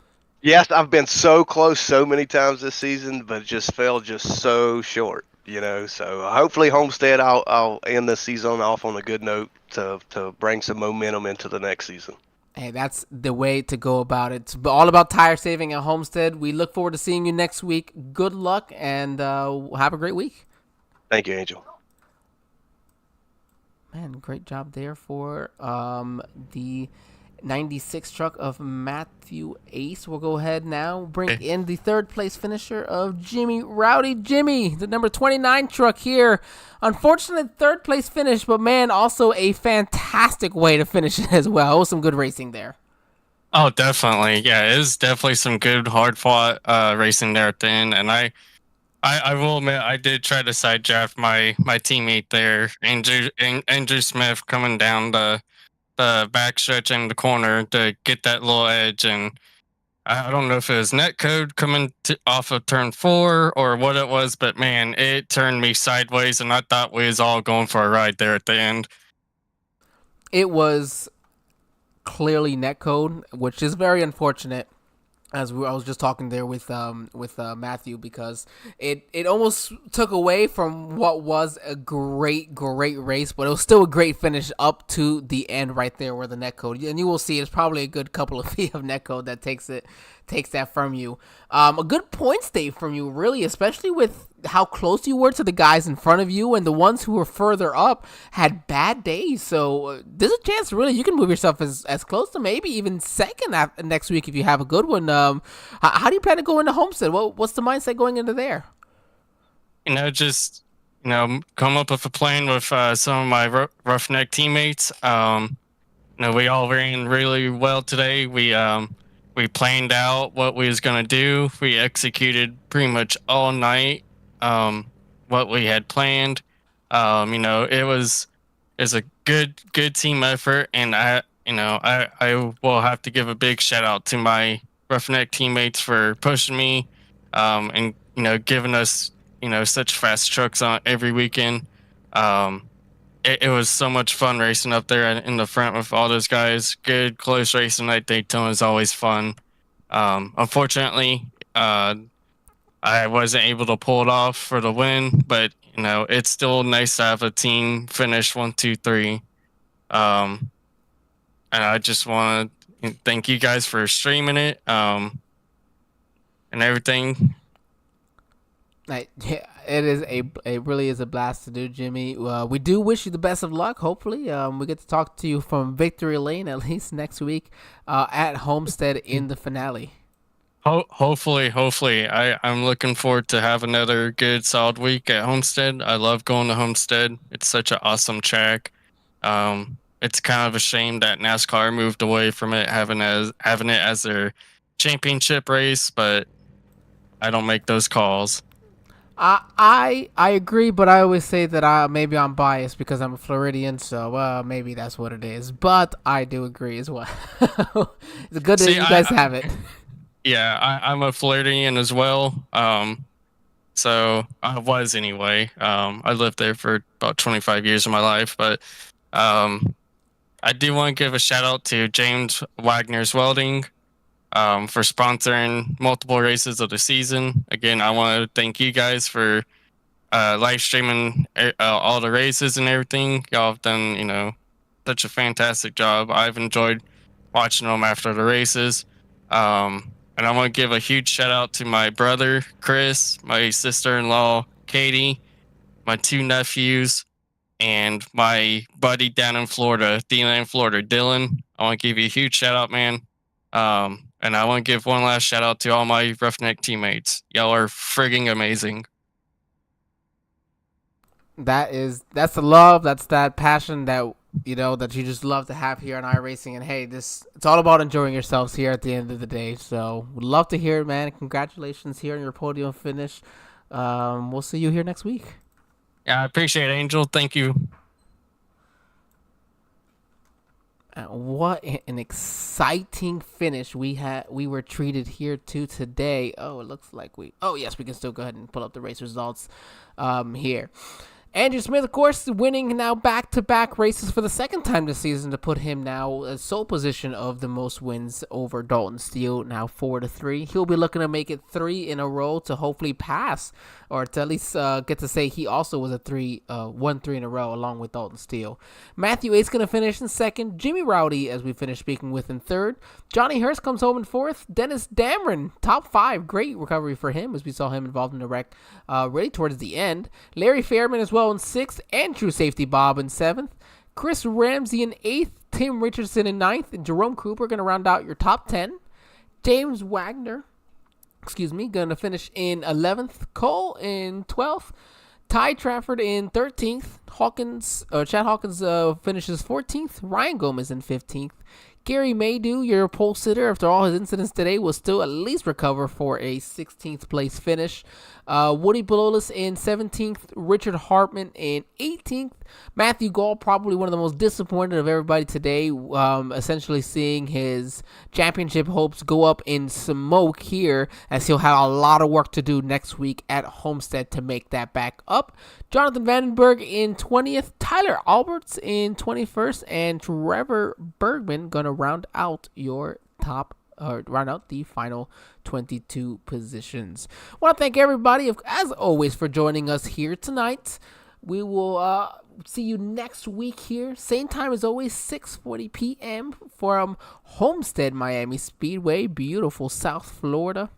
Yes, I've been so close so many times this season, but just fell just so short, So hopefully Homestead, I'll end the season off on a good note to bring some momentum into the next season. Hey, that's the way to go about it. It's all about tire saving at Homestead. We look forward to seeing you next week. Good luck, and have a great week. Thank you, Angel. Man, great job there for the 96 truck of Matthew Ace. We'll go ahead now, bring in the 3rd place finisher of Jimmy Rowdy Jimmy, the number 29 truck here. Unfortunate 3rd place finish, but man, also a fantastic way to finish it as well. It was some good racing there. Oh, definitely. Yeah, it was definitely some good, hard fought racing there at the end. And I I will admit I did try to side draft my teammate there, Andrew Smith, coming down the backstretch in the corner to get that little edge, and I don't know if it was net code coming off of turn 4 or what it was, but man, it turned me sideways, and I thought we was all going for a ride there at the end. It was clearly netcode, which is very unfortunate. I was just talking there with Matthew, because it almost took away from what was a great race, but it was still a great finish up to the end right there where the netcode, and you will see it's probably a good couple of feet of netcode that takes that from you. A good point state from you, really, especially with how close you were to the guys in front of you, and the ones who were further up had bad days. So there's a chance, really, you can move yourself as close to maybe even second next week if you have a good one. How do you plan to go into Homestead? What's the mindset going into there? Just come up with a plan with some of my roughneck teammates. We all ran really well today. We planned out what we was gonna do. We executed pretty much all night what we had planned. It was a good team effort, and I will have to give a big shout out to my roughneck teammates for pushing me, and giving us such fast trucks on every weekend. It was so much fun racing up there in the front with all those guys. Good close racing at Daytona is always fun. Unfortunately, I wasn't able to pull it off for the win, but it's still nice to have a team finish 1, 2, 3. And I just want to thank you guys for streaming it, and everything. Yeah, it really is a blast to do, Jimmy. We do wish you the best of luck. Hopefully, we get to talk to you from Victory Lane at least next week at Homestead in the finale. Hopefully, I'm looking forward to have another good solid week at Homestead. I love going to Homestead. It's such an awesome track. It's kind of a shame that NASCAR moved away from it, having it as their championship race, but I don't make those calls. I agree, but I always say that maybe I'm biased because I'm a Floridian, so maybe that's what it is. But I do agree as well. It's good that you guys have it. Yeah, I'm a Floridian as well. So I was anyway. I lived there for about 25 years of my life, but I do want to give a shout out to James Wagner's Welding for sponsoring multiple races of the season. Again, I want to thank you guys for live streaming all the races and everything. Y'all have done, such a fantastic job. I've enjoyed watching them after the races. And I want to give a huge shout out to my brother, Chris, my sister-in-law, Katie, my 2 nephews, and my buddy down in Florida, Dylan. I want to give you a huge shout out, man. And I want to give one last shout out to all my roughneck teammates. Y'all are frigging amazing. That's the love, that's that passion that that you just love to have here on iRacing. And hey, it's all about enjoying yourselves here at the end of the day. So would love to hear it, man. Congratulations here on your podium finish. We'll see you here next week. Yeah, I appreciate it, Angel. Thank you. What an exciting finish we were treated here to today. Oh, it looks like yes, we can still go ahead and pull up the race results here. Andrew Smith, of course, winning now back-to-back races for the second time this season to put him now in sole position of the most wins over Dalton Steele, now 4-3. He'll be looking to make it 3 in a row to hopefully pass, or to at least get to say he also was a 1-3 in a row along with Dalton Steele. Matthew A's going to finish in second. Jimmy Rowdy, as we finish speaking with, in third. Johnny Hurst comes home in fourth. Dennis Dameron, top 5. Great recovery for him as we saw him involved in the wreck really towards the end. Larry Fairman as well in 6th, and True Safety Bob in 7th. Chris Ramsey in 8th, Tim Richardson in 9th, and Jerome Cooper going to round out your top 10. James Wagner, going to finish in 11th. Cole in 12th. Ty Trafford in 13th. Chad Hawkins finishes 14th. Ryan Gomez in 15th. Gary Maydew, your pole sitter, after all his incidents today, will still at least recover for a 16th place finish. Woody Bololis in 17th, Richard Hartman in 18th. Matthew Gall, probably one of the most disappointed of everybody today, essentially seeing his championship hopes go up in smoke here, as he'll have a lot of work to do next week at Homestead to make that back up. Jonathan Vandenberg in 20th, Tyler Alberts in 21st, and Trevor Bergman gonna round out your round out the final 22 positions. I want to thank everybody, as always, for joining us here tonight. We will see you next week here, same time as always, 6:40 p.m. from Homestead Miami Speedway, beautiful South Florida,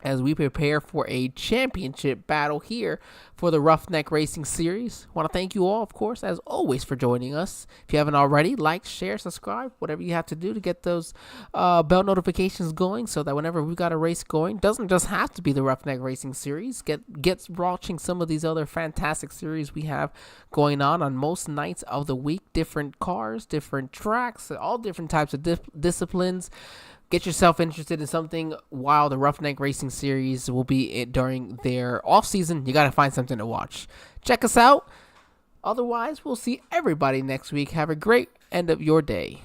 as we prepare for a championship battle here for the Roughneck Racing Series. I want to thank you all, of course, as always, for joining us. If you haven't already, like, share, subscribe, whatever you have to do to get those bell notifications going, so that whenever we got a race going, doesn't just have to be the Roughneck Racing Series. Get watching some of these other fantastic series we have going on most nights of the week. Different cars, different tracks, all different types of disciplines. Get yourself interested in something while the Roughneck Racing Series will be during their off-season. You got to find something to watch. Check us out. Otherwise, we'll see everybody next week. Have a great end of your day.